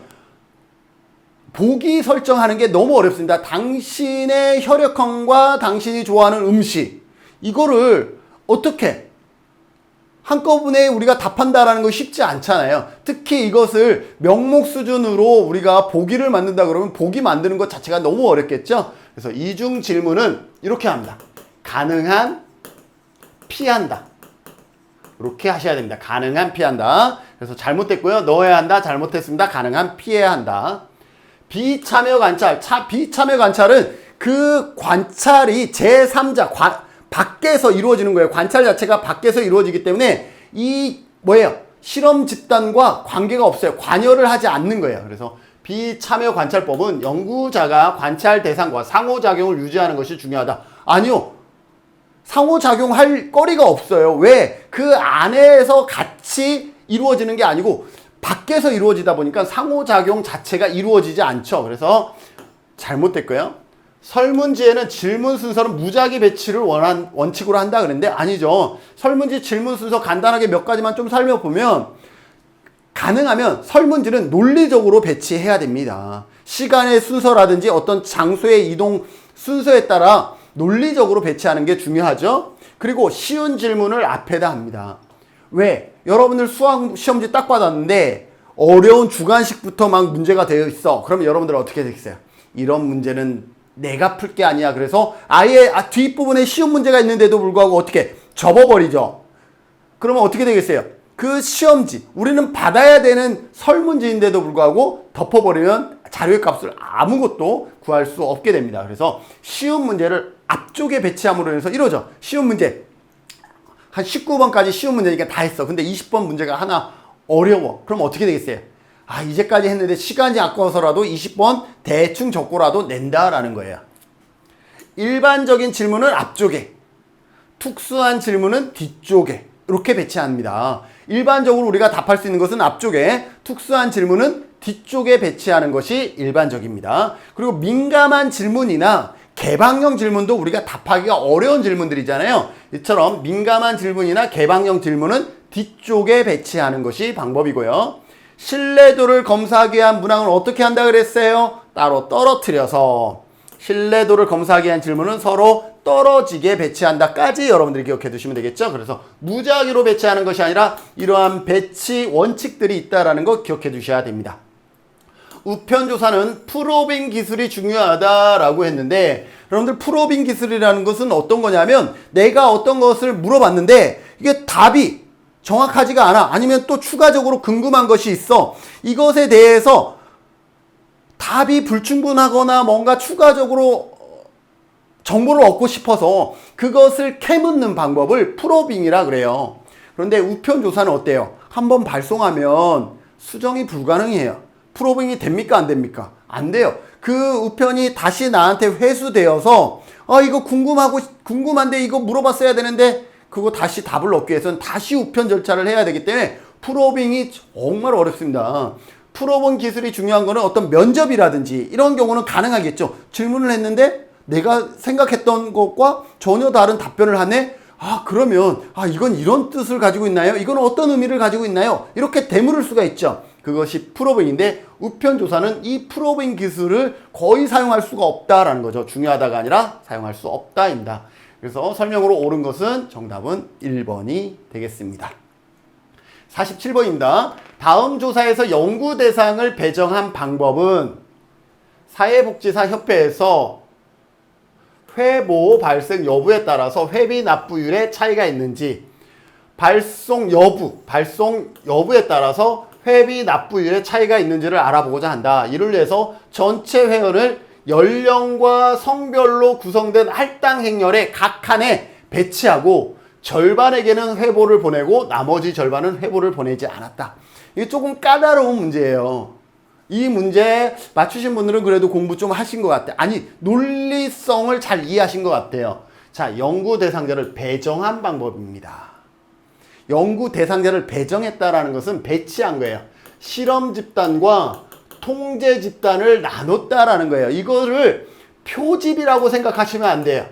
보기 설정하는 게 너무 어렵습니다. 당신의 혈액형과 당신이 좋아하는 음식 이거를 어떻게 한꺼번에 우리가 답한다라는 거 쉽지 않잖아요. 특히 이것을 명목 수준으로 우리가 보기를 만든다 그러면 보기 만드는 것 자체가 너무 어렵겠죠. 그래서 이중 질문은 이렇게 합니다. 가능한, 피한다. 이렇게 하셔야 됩니다. 가능한, 피한다. 그래서 잘못됐고요. 넣어야 한다. 잘못했습니다. 가능한, 피해야 한다. 비참여 관찰. 비참여 관찰은 그 관찰이 제3자, 밖에서 이루어지는 거예요. 관찰 자체가 밖에서 이루어지기 때문에 실험 집단과 관계가 없어요. 관여를 하지 않는 거예요. 그래서 비참여 관찰법은 연구자가 관찰 대상과 상호작용을 유지하는 것이 중요하다. 아니요. 상호작용할 거리가 없어요. 왜? 그 안에서 같이 이루어지는 게 아니고 밖에서 이루어지다 보니까 상호작용 자체가 이루어지지 않죠. 그래서 잘못됐고요. 설문지에는 질문 순서는 무작위 배치를 원칙으로 한다 그랬는데 아니죠. 설문지 질문 순서 간단하게 몇 가지만 좀 살펴보면 가능하면 설문지는 논리적으로 배치해야 됩니다. 시간의 순서라든지 어떤 장소의 이동 순서에 따라 논리적으로 배치하는 게 중요하죠. 그리고 쉬운 질문을 앞에다 합니다. 왜? 여러분들 수학 시험지 딱 받았는데 어려운 주관식부터 막 문제가 되어 있어. 그러면 여러분들 어떻게 되겠어요? 이런 문제는 내가 풀 게 아니야. 그래서 아예 뒷부분에 쉬운 문제가 있는데도 불구하고 어떻게 접어버리죠. 그러면 어떻게 되겠어요? 그 시험지 우리는 받아야 되는 설문지인데도 불구하고 덮어버리면 자료의 값을 아무것도 구할 수 없게 됩니다. 그래서 쉬운 문제를 앞쪽에 배치함으로 해서 이러죠. 쉬운 문제 한 19번까지 쉬운 문제니까 다 했어. 근데 20번 문제가 하나 어려워. 그럼 어떻게 되겠어요? 이제까지 했는데 시간이 아까워서라도 20번 대충 적고라도 낸다라는 거예요. 일반적인 질문은 앞쪽에, 특수한 질문은 뒤쪽에 이렇게 배치합니다. 일반적으로 우리가 답할 수 있는 것은 앞쪽에, 특수한 질문은 뒤쪽에 배치하는 것이 일반적입니다. 그리고 민감한 질문이나 개방형 질문도 우리가 답하기가 어려운 질문들이잖아요. 이처럼 민감한 질문이나 개방형 질문은 뒤쪽에 배치하는 것이 방법이고요. 신뢰도를 검사하기 위한 문항을 어떻게 한다 그랬어요? 따로 떨어뜨려서 신뢰도를 검사하기 위한 질문은 서로 떨어지게 배치한다까지 여러분들이 기억해 두시면 되겠죠. 그래서 무작위로 배치하는 것이 아니라 이러한 배치 원칙들이 있다는 거 기억해 두셔야 됩니다. 우편조사는 프로빙 기술이 중요하다라고 했는데 여러분들 프로빙 기술이라는 것은 어떤 거냐면 내가 어떤 것을 물어봤는데 이게 답이 정확하지가 않아. 아니면 또 추가적으로 궁금한 것이 있어. 이것에 대해서 답이 불충분하거나 뭔가 추가적으로 정보를 얻고 싶어서 그것을 캐묻는 방법을 프로빙이라 그래요. 그런데 우편조사는 어때요? 한번 발송하면 수정이 불가능해요. 프로빙이 됩니까? 안 됩니까? 안 돼요. 그 우편이 다시 나한테 회수되어서 이거 궁금한데 이거 물어봤어야 되는데 그거 다시 답을 얻기 위해서는 다시 우편 절차를 해야 되기 때문에 프로빙이 정말 어렵습니다. 프로빙 기술이 중요한 거는 어떤 면접이라든지 이런 경우는 가능하겠죠. 질문을 했는데 내가 생각했던 것과 전혀 다른 답변을 하네? 그러면 이건 이런 뜻을 가지고 있나요? 이건 어떤 의미를 가지고 있나요? 이렇게 되물을 수가 있죠. 그것이 프로빙인데 우편조사는 이 프로빙 기술을 거의 사용할 수가 없다라는 거죠. 중요하다가 아니라 사용할 수 없다입니다. 그래서 설명으로 옳은 것은 정답은 1번이 되겠습니다. 47번입니다. 다음 조사에서 연구 대상을 배정한 방법은 사회복지사협회에서 회보 발생 여부에 따라서 회비 납부율의 차이가 있는지 발송 여부에 따라서 회비 납부율의 차이가 있는지를 알아보고자 한다. 이를 위해서 전체 회원을 연령과 성별로 구성된 할당 행렬의 각 칸에 배치하고 절반에게는 회보를 보내고 나머지 절반은 회보를 보내지 않았다. 이게 조금 까다로운 문제예요. 이 문제 맞추신 분들은 그래도 공부 좀 하신 것 같아요. 아니, 논리성을 잘 이해하신 것 같아요. 자, 연구 대상자를 배정한 방법입니다. 연구 대상자를 배정했다라는 것은 배치한 거예요. 실험 집단과 통제 집단을 나눴다라는 거예요. 이거를 표집이라고 생각하시면 안 돼요.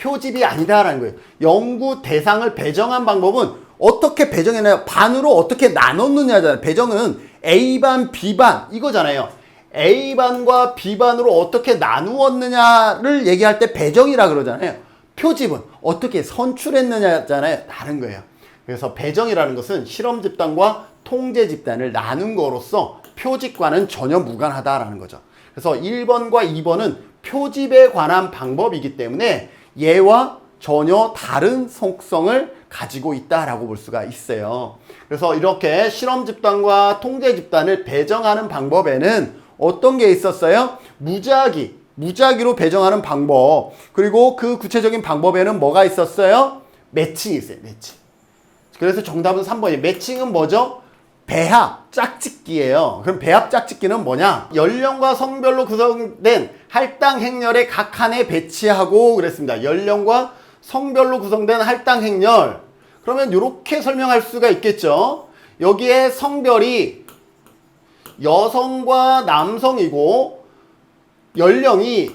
표집이 아니다라는 거예요. 연구 대상을 배정한 방법은 어떻게 배정했나요? 반으로 어떻게 나눴느냐잖아요. 배정은 A반, B반 이거잖아요. A반과 B반으로 어떻게 나누었느냐를 얘기할 때 배정이라 그러잖아요. 표집은 어떻게 선출했느냐잖아요. 다른 거예요. 그래서 배정이라는 것은 실험 집단과 통제 집단을 나눈 거로서 표집과는 전혀 무관하다라는 거죠. 그래서 1번과 2번은 표집에 관한 방법이기 때문에 얘와 전혀 다른 속성을 가지고 있다라고 볼 수가 있어요. 그래서 이렇게 실험 집단과 통제 집단을 배정하는 방법에는 어떤 게 있었어요? 무작위로 배정하는 방법. 그리고 그 구체적인 방법에는 뭐가 있었어요? 매칭이 있어요. 매칭. 그래서 정답은 3번이에요. 매칭은 뭐죠? 배합 짝짓기예요. 그럼 배합 짝짓기는 뭐냐? 연령과 성별로 구성된 할당 행렬의 각 칸에 배치하고 그랬습니다. 연령과 성별로 구성된 할당 행렬. 그러면 이렇게 설명할 수가 있겠죠. 여기에 성별이 여성과 남성이고 연령이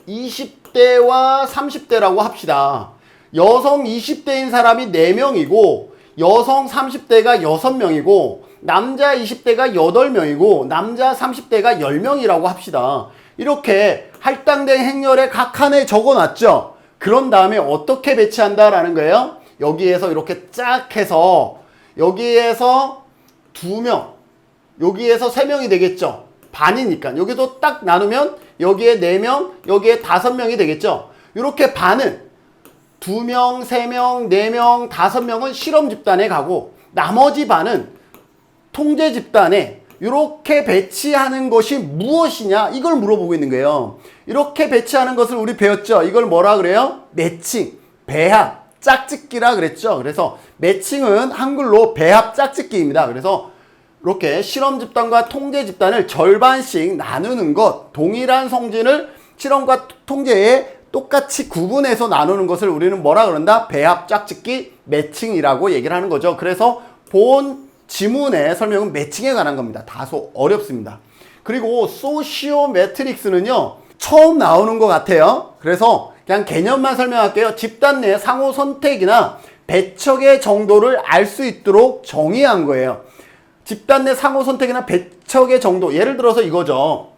20대와 30대라고 합시다. 여성 20대인 사람이 4명이고 여성 30대가 6명이고 남자 20대가 8명이고 남자 30대가 10명이라고 합시다. 이렇게 할당된 행렬에 각 칸에 적어놨죠. 그런 다음에 어떻게 배치한다라는 거예요. 여기에서 이렇게 쫙 해서 여기에서 2명, 여기에서 3명이 되겠죠. 반이니까. 여기도 딱 나누면 여기에 4명, 여기에 5명이 되겠죠. 이렇게 반은 2명, 3명, 4명, 5명은 실험 집단에 가고 나머지 반은 통제 집단에 이렇게 배치하는 것이 무엇이냐 이걸 물어보고 있는 거예요. 이렇게 배치하는 것을 우리 배웠죠. 이걸 뭐라 그래요? 매칭, 배합, 짝짓기라 그랬죠. 그래서 매칭은 한글로 배합 짝짓기입니다. 그래서 이렇게 실험 집단과 통제 집단을 절반씩 나누는 것, 동일한 성질을 실험과 통제에 똑같이 구분해서 나누는 것을 우리는 뭐라 그런다? 배합 짝짓기 매칭이라고 얘기를 하는 거죠. 그래서 본 지문의 설명은 매칭에 관한 겁니다. 다소 어렵습니다. 그리고 소시오 매트릭스는요, 처음 나오는 것 같아요. 그래서 그냥 개념만 설명할게요. 집단 내 상호 선택이나 배척의 정도를 알 수 있도록 정의한 거예요. 집단 내 상호 선택이나 배척의 정도. 예를 들어서 이거죠.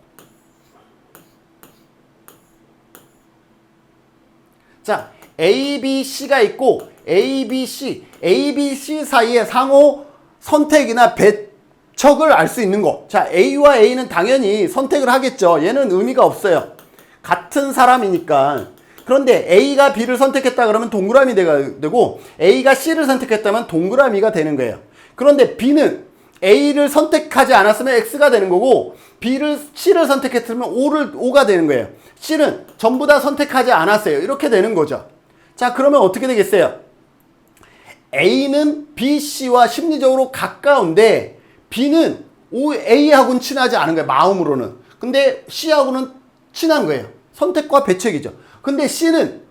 자, A, B, C가 있고 A, B, C 사이에 상호 선택이나 배척을 알 수 있는 거. 자, A와 A는 당연히 선택을 하겠죠. 얘는 의미가 없어요. 같은 사람이니까. 그런데 A가 B를 선택했다 그러면 동그라미 되고 A가 C를 선택했다면 동그라미가 되는 거예요. 그런데 B는 A를 선택하지 않았으면 X가 되는 거고 C를 선택했으면 O가 되는 거예요. C는 전부 다 선택하지 않았어요. 이렇게 되는 거죠. 자, 그러면 어떻게 되겠어요? A는 B, C와 심리적으로 가까운데 B는 A하고는 친하지 않은 거예요. 마음으로는. 근데 C하고는 친한 거예요. 선택과 배척이죠. 근데 C는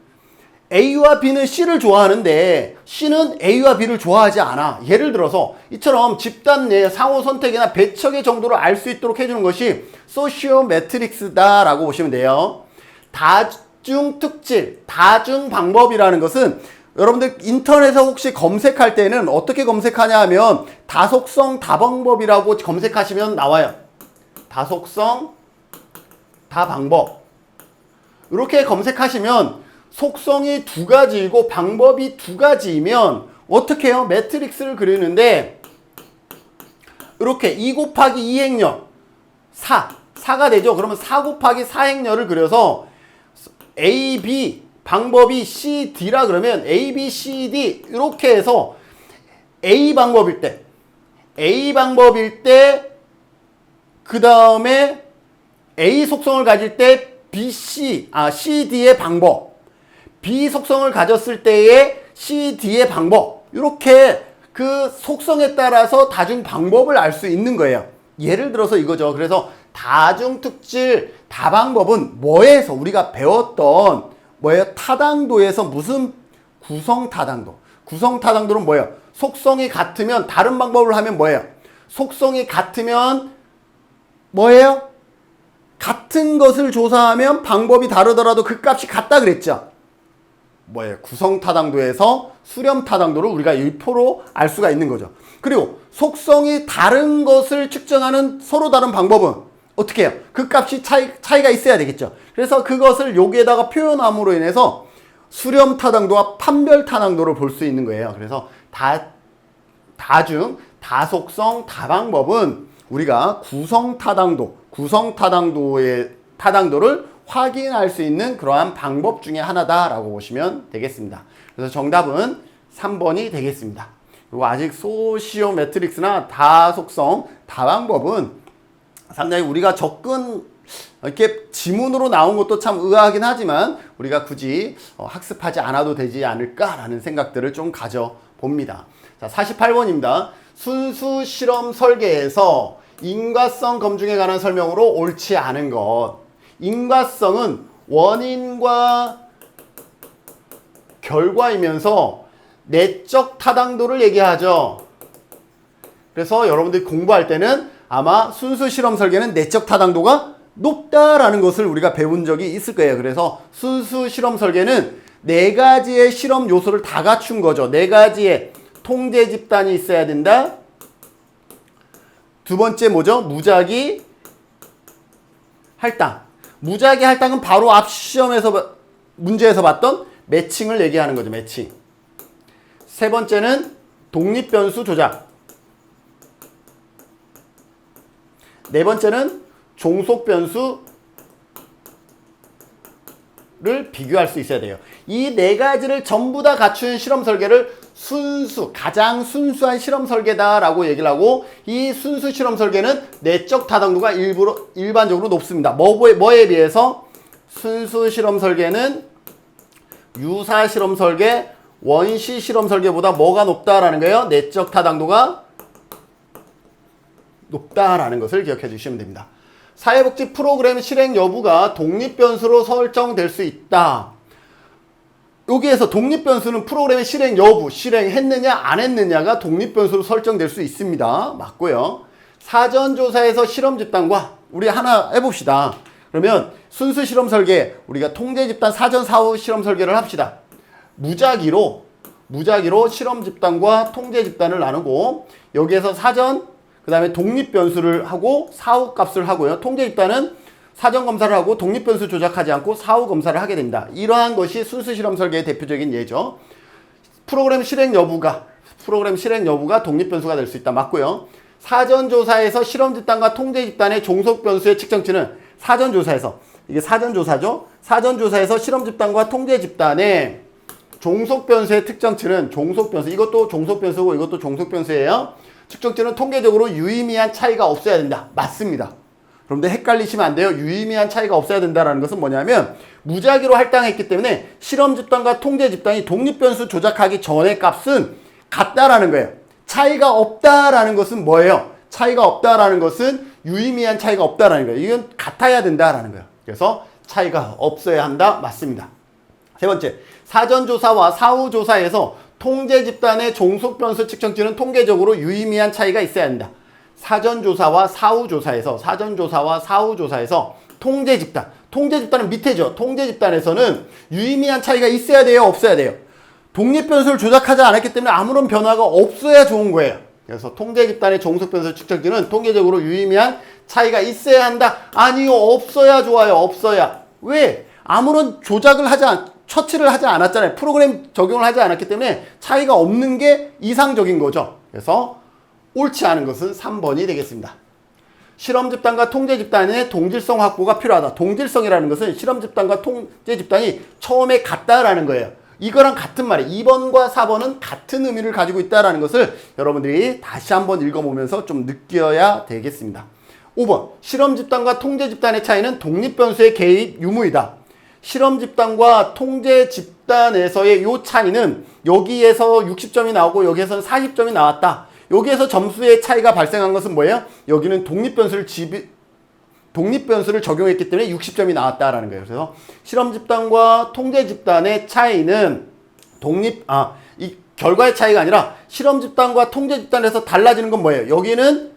A와 B는 C를 좋아하는데 C는 A와 B를 좋아하지 않아. 예를 들어서 이처럼 집단 내 상호 선택이나 배척의 정도를 알 수 있도록 해주는 것이 소시오 매트릭스다라고 보시면 돼요. 다중 특질, 다중 방법이라는 것은 여러분들 인터넷에 혹시 검색할 때는 어떻게 검색하냐 하면 다속성 다방법이라고 검색하시면 나와요. 다속성 다방법. 이렇게 검색하시면 속성이 2가지이고 방법이 2가지이면 어떻게 해요? 매트릭스를 그리는데 이렇게 2 곱하기 2 행렬 4가 되죠. 그러면 4 곱하기 4 행렬을 그려서 A, B 방법이 C, D라 그러면 A, B, C, D 이렇게 해서 A 방법일 때 그 다음에 A 속성을 가질 때 C, D의 방법 B 속성을 가졌을 때의 C, D의 방법 이렇게 그 속성에 따라서 다중 방법을 알 수 있는 거예요. 예를 들어서 이거죠. 그래서 다중 특질 다방법은 뭐에서 우리가 배웠던 뭐예요? 타당도에서 무슨 구성 타당도. 구성 타당도는 뭐예요? 속성이 같으면 다른 방법을 하면 뭐예요? 속성이 같으면 뭐예요? 같은 것을 조사하면 방법이 다르더라도 그 값이 같다 그랬죠. 뭐예요? 구성 타당도에서 수렴 타당도를 우리가 1%로 알 수가 있는 거죠. 그리고 속성이 다른 것을 측정하는 서로 다른 방법은 어떻게 해요? 그 값이 차이가 있어야 되겠죠. 그래서 그것을 여기에다가 표현함으로 인해서 수렴 타당도와 판별 타당도를 볼 수 있는 거예요. 그래서 다중, 다속성, 다방법은 우리가 구성 타당도의 타당도를 확인할 수 있는 그러한 방법 중에 하나다라고 보시면 되겠습니다. 그래서 정답은 3번이 되겠습니다. 그리고 아직 소시오 매트릭스나 다속성, 다방법은 상당히 우리가 이렇게 지문으로 나온 것도 참 의아하긴 하지만 우리가 굳이 학습하지 않아도 되지 않을까라는 생각들을 좀 가져봅니다. 자, 48번입니다. 순수 실험 설계에서 인과성 검증에 관한 설명으로 옳지 않은 것. 인과성은 원인과 결과이면서 내적 타당도를 얘기하죠. 그래서 여러분들이 공부할 때는 아마 순수 실험 설계는 내적 타당도가 높다라는 것을 우리가 배운 적이 있을 거예요. 그래서 순수 실험 설계는 4가지의 실험 요소를 다 갖춘 거죠. 4가지의 통제 집단이 있어야 된다. 두 번째 뭐죠? 무작위 할당. 무작위 할당은 바로 앞 시험에서 문제에서 봤던 매칭을 얘기하는 거죠. 매칭. 세 번째는 독립변수 조작. 네 번째는 종속변수를 비교할 수 있어야 돼요. 이 4가지를 전부 다 갖춘 실험 설계를 가장 순수한 실험 설계다라고 얘기를 하고, 이 순수 실험 설계는 내적 타당도가 일반적으로 높습니다. 뭐에 비해서? 순수 실험 설계는 유사 실험 설계, 원시 실험 설계보다 뭐가 높다라는 거예요? 내적 타당도가 높다라는 것을 기억해 주시면 됩니다. 사회복지 프로그램 실행 여부가 독립변수로 설정될 수 있다. 여기에서 독립변수는 프로그램의 실행 여부, 실행했느냐 안 했느냐가 독립변수로 설정될 수 있습니다. 맞고요. 사전조사에서 실험 집단과 우리 하나 해봅시다. 그러면 순수 실험 설계, 우리가 통제 집단 사전 사후 실험 설계를 합시다. 무작위로 실험 집단과 통제 집단을 나누고, 여기에서 사전, 그 다음에 독립변수를 하고 사후 값을 하고요. 통제 집단은 사전 검사를 하고 독립변수 조작하지 않고 사후 검사를 하게 됩니다. 이러한 것이 순수 실험 설계의 대표적인 예죠. 프로그램 실행 여부가 독립변수가 될 수 있다. 맞고요. 사전조사에서 실험 집단과 통제 집단의 종속변수의 측정치는 사전조사에서, 이게 사전조사죠. 사전조사에서 실험 집단과 통제 집단의 종속변수의 특정치는 종속변수, 이것도 종속변수고 이것도 종속변수예요. 측정치는 통계적으로 유의미한 차이가 없어야 된다. 맞습니다. 그런데 헷갈리시면 안 돼요. 유의미한 차이가 없어야 된다는 것은 뭐냐면, 무작위로 할당했기 때문에 실험 집단과 통제 집단이 독립변수 조작하기 전의 값은 같다라는 거예요. 차이가 없다라는 것은 뭐예요? 차이가 없다라는 것은 유의미한 차이가 없다라는 거예요. 이건 같아야 된다라는 거예요. 그래서 차이가 없어야 한다. 맞습니다. 세 번째, 사전조사와 사후조사에서 통제 집단의 종속변수 측정치는 통계적으로 유의미한 차이가 있어야 한다. 사전조사와 사후조사에서 통제 집단은 밑에죠. 통제 집단에서는 유의미한 차이가 있어야 돼요, 없어야 돼요? 독립변수를 조작하지 않았기 때문에 아무런 변화가 없어야 좋은 거예요. 그래서 통제 집단의 종속변수 측정치는 통계적으로 유의미한 차이가 있어야 한다. 아니요, 없어야 좋아요. 없어야. 왜? 아무런 처치를 하지 않았잖아요. 프로그램 적용을 하지 않았기 때문에 차이가 없는 게 이상적인 거죠. 그래서 옳지 않은 것은 3번이 되겠습니다. 실험 집단과 통제 집단의 동질성 확보가 필요하다. 동질성이라는 것은 실험 집단과 통제 집단이 처음에 같다라는 거예요. 이거랑 같은 말이에요. 2번과 4번은 같은 의미를 가지고 있다는 것을 여러분들이 다시 한번 읽어보면서 좀 느껴야 되겠습니다. 5번, 실험 집단과 통제 집단의 차이는 독립변수의 개입 유무이다. 실험 집단과 통제 집단에서의 이 차이는 여기에서 60점이 나오고 여기에서는 40점이 나왔다. 여기에서 점수의 차이가 발생한 것은 뭐예요? 여기는 독립변수를 적용했기 때문에 60점이 나왔다라는 거예요. 그래서 실험 집단과 통제 집단의 차이는 이 결과의 차이가 아니라 실험 집단과 통제 집단에서 달라지는 건 뭐예요? 여기는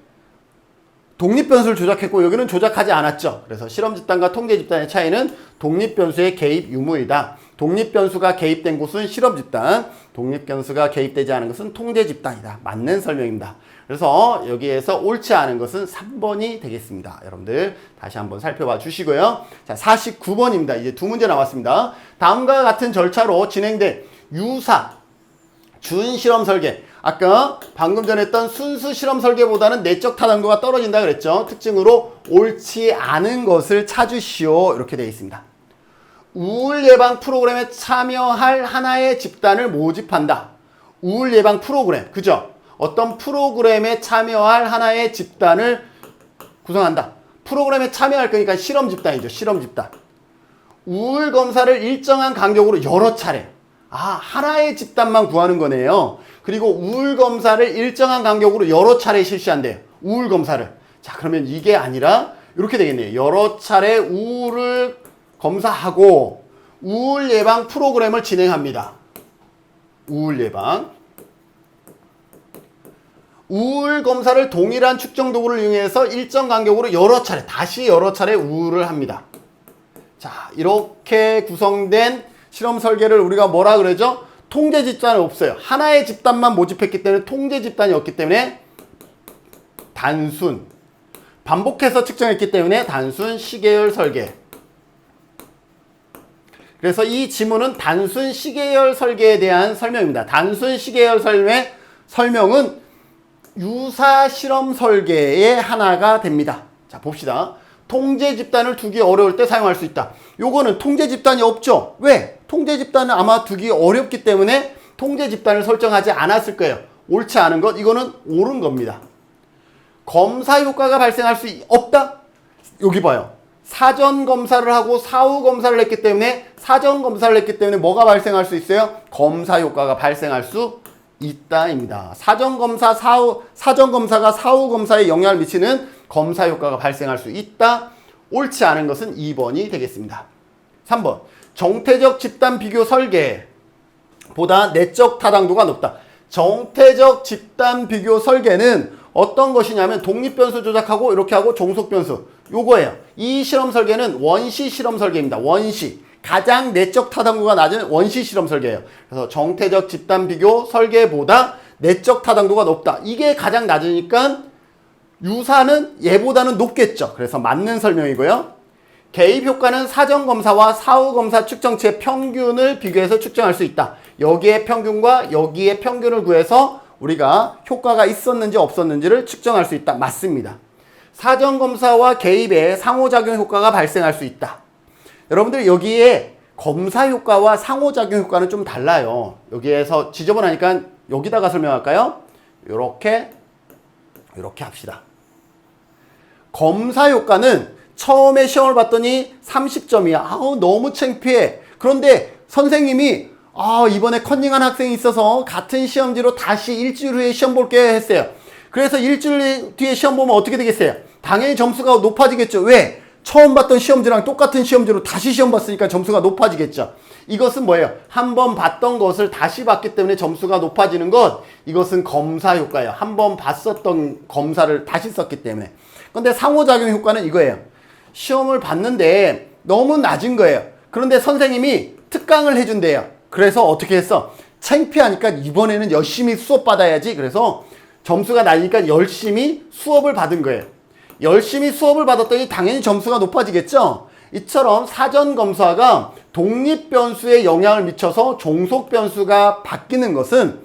독립변수를 조작했고 여기는 조작하지 않았죠. 그래서 실험 집단과 통제 집단의 차이는 독립변수의 개입 유무이다. 독립변수가 개입된 곳은 실험 집단, 독립변수가 개입되지 않은 것은 통제 집단이다. 맞는 설명입니다. 그래서 여기에서 옳지 않은 것은 3번이 되겠습니다. 여러분들 다시 한번 살펴봐 주시고요. 자, 49번입니다. 이제 두 문제 남았습니다. 다음과 같은 절차로 진행된 유사 준실험 설계, 아까 방금 전에 했던 순수 실험 설계보다는 내적 타당도가 떨어진다 그랬죠. 특징으로 옳지 않은 것을 찾으시오, 이렇게 되어 있습니다. 우울 예방 프로그램에 참여할 하나의 집단을 모집한다. 우울 예방 프로그램, 그죠? 어떤 프로그램에 참여할 하나의 집단을 구성한다. 프로그램에 참여할 거니까 실험 집단이죠. 실험 집단. 우울 검사를 일정한 간격으로 여러 차례. 하나의 집단만 구하는 거네요. 그리고 우울 검사를 일정한 간격으로 여러 차례 실시한대요. 우울 검사를. 자, 그러면 이게 아니라 이렇게 되겠네요. 여러 차례 우울을 검사하고 우울 예방 프로그램을 진행합니다. 우울 예방. 우울 검사를 동일한 측정 도구를 이용해서 일정 간격으로 다시 여러 차례 우울을 합니다. 자, 이렇게 구성된 실험 설계를 우리가 뭐라 그러죠? 통제 집단은 없어요. 하나의 집단만 모집했기 때문에 통제 집단이 없기 때문에 단순, 반복해서 측정했기 때문에 단순 시계열 설계. 그래서 이 지문은 단순 시계열 설계에 대한 설명입니다. 단순 시계열 설명은 유사 실험 설계의 하나가 됩니다. 자, 봅시다. 통제 집단을 두기 어려울 때 사용할 수 있다. 요거는 통제 집단이 없죠. 왜? 통제 집단은 아마 두기 어렵기 때문에 통제 집단을 설정하지 않았을 거예요. 옳지 않은 것, 이거는 옳은 겁니다. 검사 효과가 발생할 수 없다? 여기 봐요. 사전 검사를 하고 사후 검사를 했기 때문에 뭐가 발생할 수 있어요? 검사 효과가 발생할 수 있다입니다. 사전 검사가 사후 검사에 영향을 미치는 검사 효과가 발생할 수 있다. 옳지 않은 것은 2번이 되겠습니다. 3번. 정태적 집단 비교 설계보다 내적 타당도가 높다. 정태적 집단 비교 설계는 어떤 것이냐면 독립변수 조작하고 이렇게 하고 종속변수 요거예요. 이 실험 설계는 원시 실험 설계입니다. 원시. 가장 내적 타당도가 낮은 원시 실험 설계예요. 그래서 정태적 집단 비교 설계보다 내적 타당도가 높다. 이게 가장 낮으니까 유사는 얘보다는 높겠죠. 그래서 맞는 설명이고요. 개입 효과는 사전 검사와 사후 검사 측정치의 평균을 비교해서 측정할 수 있다. 여기의 평균과 여기의 평균을 구해서 우리가 효과가 있었는지 없었는지를 측정할 수 있다. 맞습니다. 사전 검사와 개입의 상호작용 효과가 발생할 수 있다. 여러분들 여기에 검사 효과와 상호작용 효과는 좀 달라요. 여기에서 지저분하니까 여기다가 설명할까요? 이렇게 합시다. 검사 효과는 처음에 시험을 봤더니 30점이야. 아우 너무 창피해. 그런데 선생님이 이번에 컨닝한 학생이 있어서 같은 시험지로 다시 일주일 후에 시험 볼게 했어요. 그래서 일주일 뒤에 시험 보면 어떻게 되겠어요? 당연히 점수가 높아지겠죠. 왜? 처음 봤던 시험지랑 똑같은 시험지로 다시 시험 봤으니까 점수가 높아지겠죠. 이것은 뭐예요? 한번 봤던 것을 다시 봤기 때문에 점수가 높아지는 것, 이것은 검사 효과예요. 한번 봤었던 검사를 다시 썼기 때문에. 근데 상호작용 효과는 이거예요. 시험을 봤는데 너무 낮은 거예요. 그런데 선생님이 특강을 해준대요. 그래서 어떻게 했어? 창피하니까 이번에는 열심히 수업 받아야지. 그래서 점수가 낮으니까 열심히 수업을 받은 거예요. 열심히 수업을 받았더니 당연히 점수가 높아지겠죠? 이처럼 사전 검사가 독립 변수에 영향을 미쳐서 종속 변수가 바뀌는 것은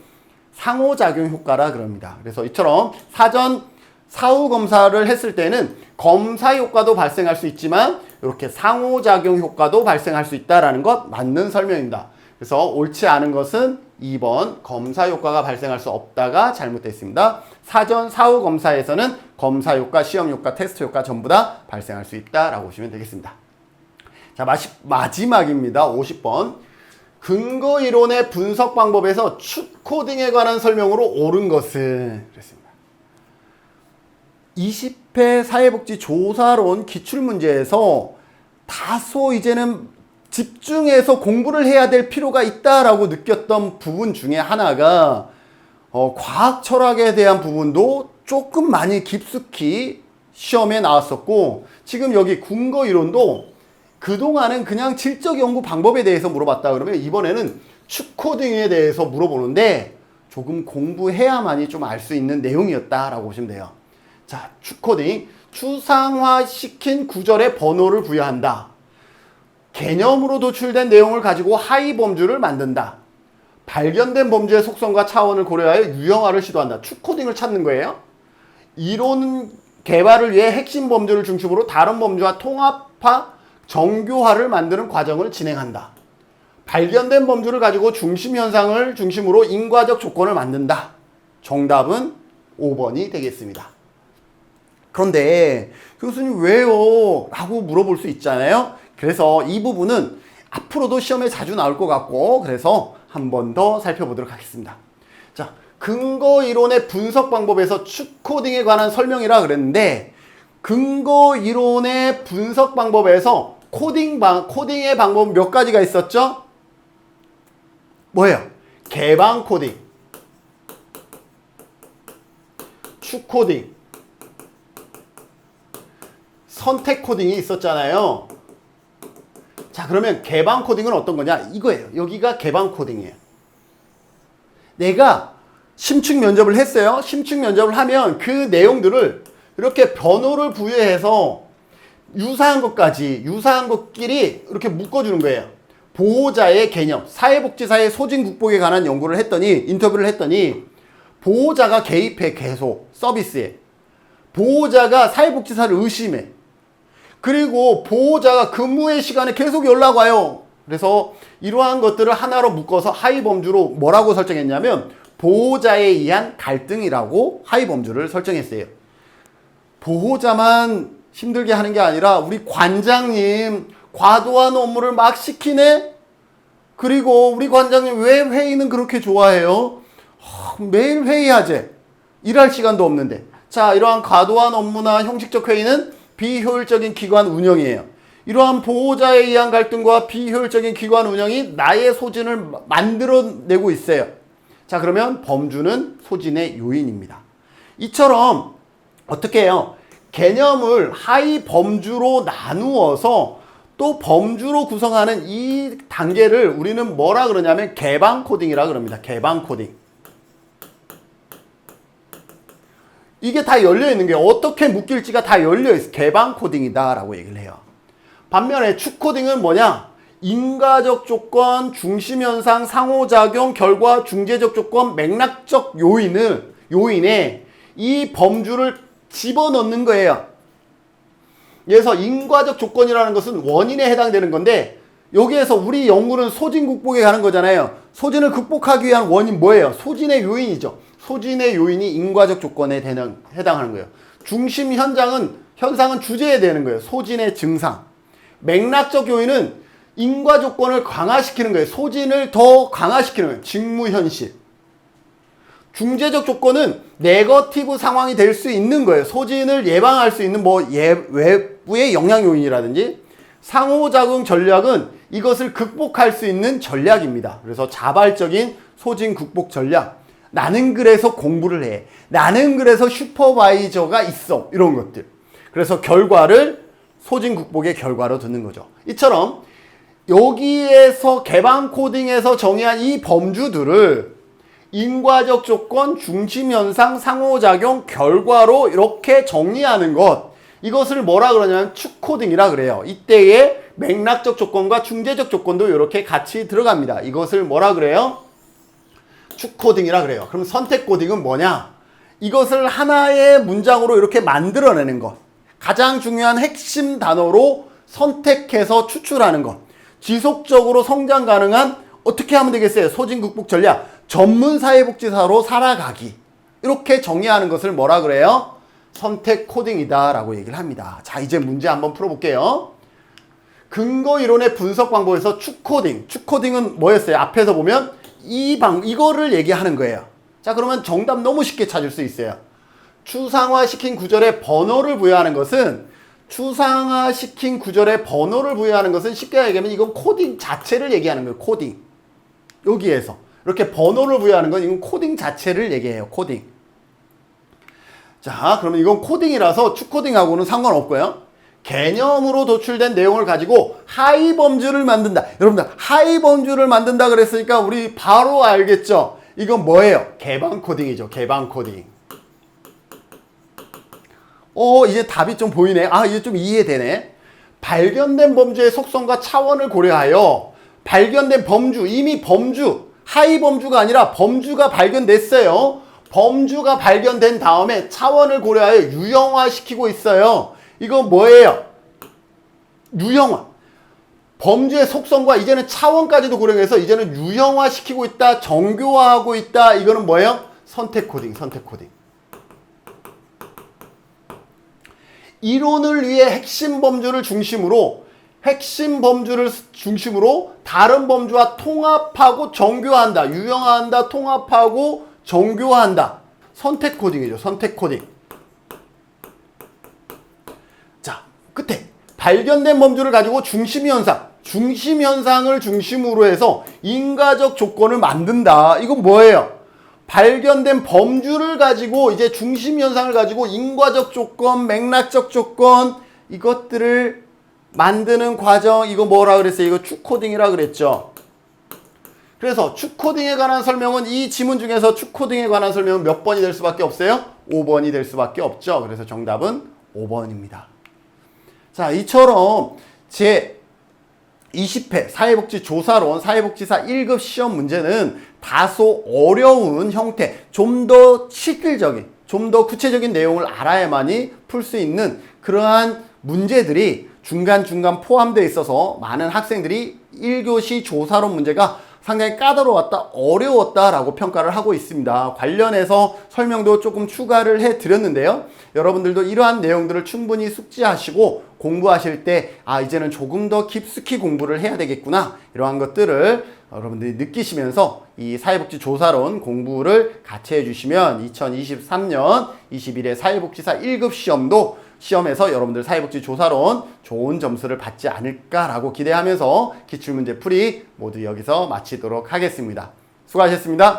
상호작용 효과라 그럽니다. 그래서 이처럼 사후 검사를 했을 때는 검사 효과도 발생할 수 있지만 이렇게 상호작용 효과도 발생할 수 있다는 것 맞는 설명입니다. 그래서 옳지 않은 것은 2번 검사 효과가 발생할 수 없다가 잘못됐습니다. 사전, 사후 검사에서는 검사 효과, 시험 효과, 테스트 효과 전부 다 발생할 수 있다라고 보시면 되겠습니다. 자, 마지막입니다. 50번. 근거 이론의 분석 방법에서 추 코딩에 관한 설명으로 옳은 것은 그랬습니다. 20회 사회복지 조사론 기출문제에서 다소 이제는 집중해서 공부를 해야 될 필요가 있다라고 느꼈던 부분 중에 하나가 과학 철학에 대한 부분도 조금 많이 깊숙이 시험에 나왔었고, 지금 여기 근거 이론도 그동안은 그냥 질적 연구 방법에 대해서 물어봤다 그러면 이번에는 추코딩에 대해서 물어보는데 조금 공부해야만이 좀 알 수 있는 내용이었다라고 보시면 돼요. 자, 추코딩. 추상화시킨 구절에 번호를 부여한다. 개념으로 도출된 내용을 가지고 하위 범주를 만든다. 발견된 범주의 속성과 차원을 고려하여 유형화를 시도한다. 추코딩을 찾는 거예요. 이론 개발을 위해 핵심 범주를 중심으로 다른 범주와 통합화, 정교화를 만드는 과정을 진행한다. 발견된 범주를 가지고 중심 현상을 중심으로 인과적 조건을 만든다. 정답은 5번이 되겠습니다. 그런데 교수님 왜요? 라고 물어볼 수 있잖아요. 그래서 이 부분은 앞으로도 시험에 자주 나올 것 같고, 그래서 한 번 더 살펴보도록 하겠습니다. 자, 근거 이론의 분석 방법에서 추코딩에 관한 설명이라 그랬는데, 근거 이론의 분석 방법에서 코딩의 방법 몇 가지가 있었죠? 뭐예요? 개방 코딩. 축 코딩, 선택 코딩이 있었잖아요. 자, 그러면 개방 코딩은 어떤 거냐? 이거예요. 여기가 개방 코딩이에요. 내가 심층 면접을 했어요. 심층 면접을 하면 그 내용들을 이렇게 번호를 부여해서 유사한 것끼리 이렇게 묶어주는 거예요. 보호자의 개념, 사회복지사의 소진 극복에 관한 연구를 했더니, 인터뷰를 했더니, 보호자가 개입해, 계속 서비스에. 보호자가 사회복지사를 의심해. 그리고 보호자가 근무의 시간에 계속 연락 와요. 그래서 이러한 것들을 하나로 묶어서 하위 범주로 뭐라고 설정했냐면, 보호자에 의한 갈등이라고 하위 범주를 설정했어요. 보호자만 힘들게 하는 게 아니라 우리 관장님 과도한 업무를 막 시키네? 그리고 우리 관장님 왜 회의는 그렇게 좋아해요? 매일 회의하재. 일할 시간도 없는데. 자, 이러한 과도한 업무나 형식적 회의는 비효율적인 기관 운영이에요. 이러한 보호자에 의한 갈등과 비효율적인 기관 운영이 나의 소진을 만들어내고 있어요. 자, 그러면 범주는 소진의 요인입니다. 이처럼 어떻게 해요? 개념을 하위 범주로 나누어서 또 범주로 구성하는 이 단계를 우리는 뭐라 그러냐면 개방 코딩이라 그럽니다. 개방 코딩. 이게 다 열려있는 게 어떻게 묶일지가 다 열려있어. 개방 코딩이다 라고 얘기를 해요. 반면에 축 코딩은 뭐냐? 인과적 조건, 중심현상, 상호작용, 결과, 중재적 조건, 맥락적 요인에 이 범주를 집어넣는 거예요. 그래서 인과적 조건이라는 것은 원인에 해당되는 건데, 여기에서 우리 연구는 소진 극복에 가는 거잖아요. 소진을 극복하기 위한 원인 뭐예요? 소진의 요인이죠. 소진의 요인이 인과적 조건에 해당하는 거예요. 중심 현상은 주제에 되는 거예요. 소진의 증상. 맥락적 요인은 인과 조건을 강화시키는 거예요. 소진을 더 강화시키는 거예요. 직무 현실. 중재적 조건은 네거티브 상황이 될 수 있는 거예요. 소진을 예방할 수 있는 외부의 영향 요인이라든지. 상호작용 전략은 이것을 극복할 수 있는 전략입니다. 그래서 자발적인 소진 극복 전략. 나는 그래서 공부를 해. 나는 그래서 슈퍼바이저가 있어. 이런 것들. 그래서 결과를 소진 극복의 결과로 듣는 거죠. 이처럼 여기에서 개방 코딩에서 정의한 이 범주들을 인과적 조건, 중심현상, 상호작용, 결과로 이렇게 정리하는 것. 이것을 뭐라 그러냐면 축 코딩이라 그래요. 이때의 맥락적 조건과 중재적 조건도 이렇게 같이 들어갑니다. 이것을 뭐라 그래요? 축 코딩이라 그래요. 그럼 선택 코딩은 뭐냐? 이것을 하나의 문장으로 이렇게 만들어내는 것. 가장 중요한 핵심 단어로 선택해서 추출하는 것. 지속적으로 성장 가능한 어떻게 하면 되겠어요? 소진 극복 전략. 전문 사회복지사로 살아가기. 이렇게 정의하는 것을 뭐라 그래요? 선택 코딩이다 라고 얘기를 합니다. 자, 이제 문제 한번 풀어볼게요. 근거 이론의 분석 방법에서 축 코딩. 축 코딩은 뭐였어요? 앞에서 보면 이거를 얘기하는 거예요. 자, 그러면 정답 너무 쉽게 찾을 수 있어요. 추상화시킨 구절에 번호를 부여하는 것은 쉽게 얘기하면 이건 코딩 자체를 얘기하는 거예요. 코딩. 여기에서 이렇게 번호를 부여하는 건 이건 코딩 자체를 얘기해요. 코딩. 자, 그러면 이건 코딩이라서 축 코딩하고는 상관없고요. 개념으로 도출된 내용을 가지고 하위 범주를 만든다. 여러분들 하위 범주를 만든다 그랬으니까 우리 바로 알겠죠? 이건 뭐예요? 개방 코딩이죠. 개방 코딩. 이제 답이 좀 보이네. 이제 좀 이해되네. 발견된 범주의 속성과 차원을 고려하여 발견된 범주, 이미 하위 범주가 아니라 범주가 발견됐어요. 범주가 발견된 다음에 차원을 고려하여 유형화시키고 있어요. 이건 뭐예요? 유형화. 범주의 속성과 이제는 차원까지도 고려해서 이제는 유형화시키고 있다, 정교화하고 있다. 이거는 뭐예요? 선택 코딩. 이론을 위해 핵심 범주를 중심으로 다른 범주와 통합하고 정교화한다. 유형화한다, 통합하고 정교화한다. 선택 코딩이죠. 선택 코딩. 자, 끝에 발견된 범주를 가지고 중심현상을 중심으로 해서 인과적 조건을 만든다. 이건 뭐예요? 발견된 범주를 가지고 이제 중심 현상을 가지고 인과적 조건, 맥락적 조건 이것들을 만드는 과정 이거 뭐라 그랬어요? 이거 추코딩이라 그랬죠. 그래서 추코딩에 관한 설명은 이 지문 중에서 추코딩에 관한 설명은 몇 번이 될 수밖에 없어요? 5번이 될 수밖에 없죠. 그래서 정답은 5번입니다. 자, 이처럼 제 20회 사회복지조사론 사회복지사 1급 시험 문제는 다소 어려운 형태, 좀 더 실질적인, 좀 더 구체적인 내용을 알아야만이 풀 수 있는 그러한 문제들이 중간중간 포함되어 있어서 많은 학생들이 1교시 조사론 문제가 상당히 까다로웠다, 어려웠다라고 평가를 하고 있습니다. 관련해서 설명도 조금 추가를 해드렸는데요. 여러분들도 이러한 내용들을 충분히 숙지하시고 공부하실 때 이제는 조금 더 깊숙이 공부를 해야 되겠구나 이러한 것들을 여러분들이 느끼시면서 이 사회복지조사론 공부를 같이 해주시면 2023년 21회 사회복지사 1급 시험에서 여러분들 사회복지조사론 좋은 점수를 받지 않을까라고 기대하면서 기출문제 풀이 모두 여기서 마치도록 하겠습니다. 수고하셨습니다.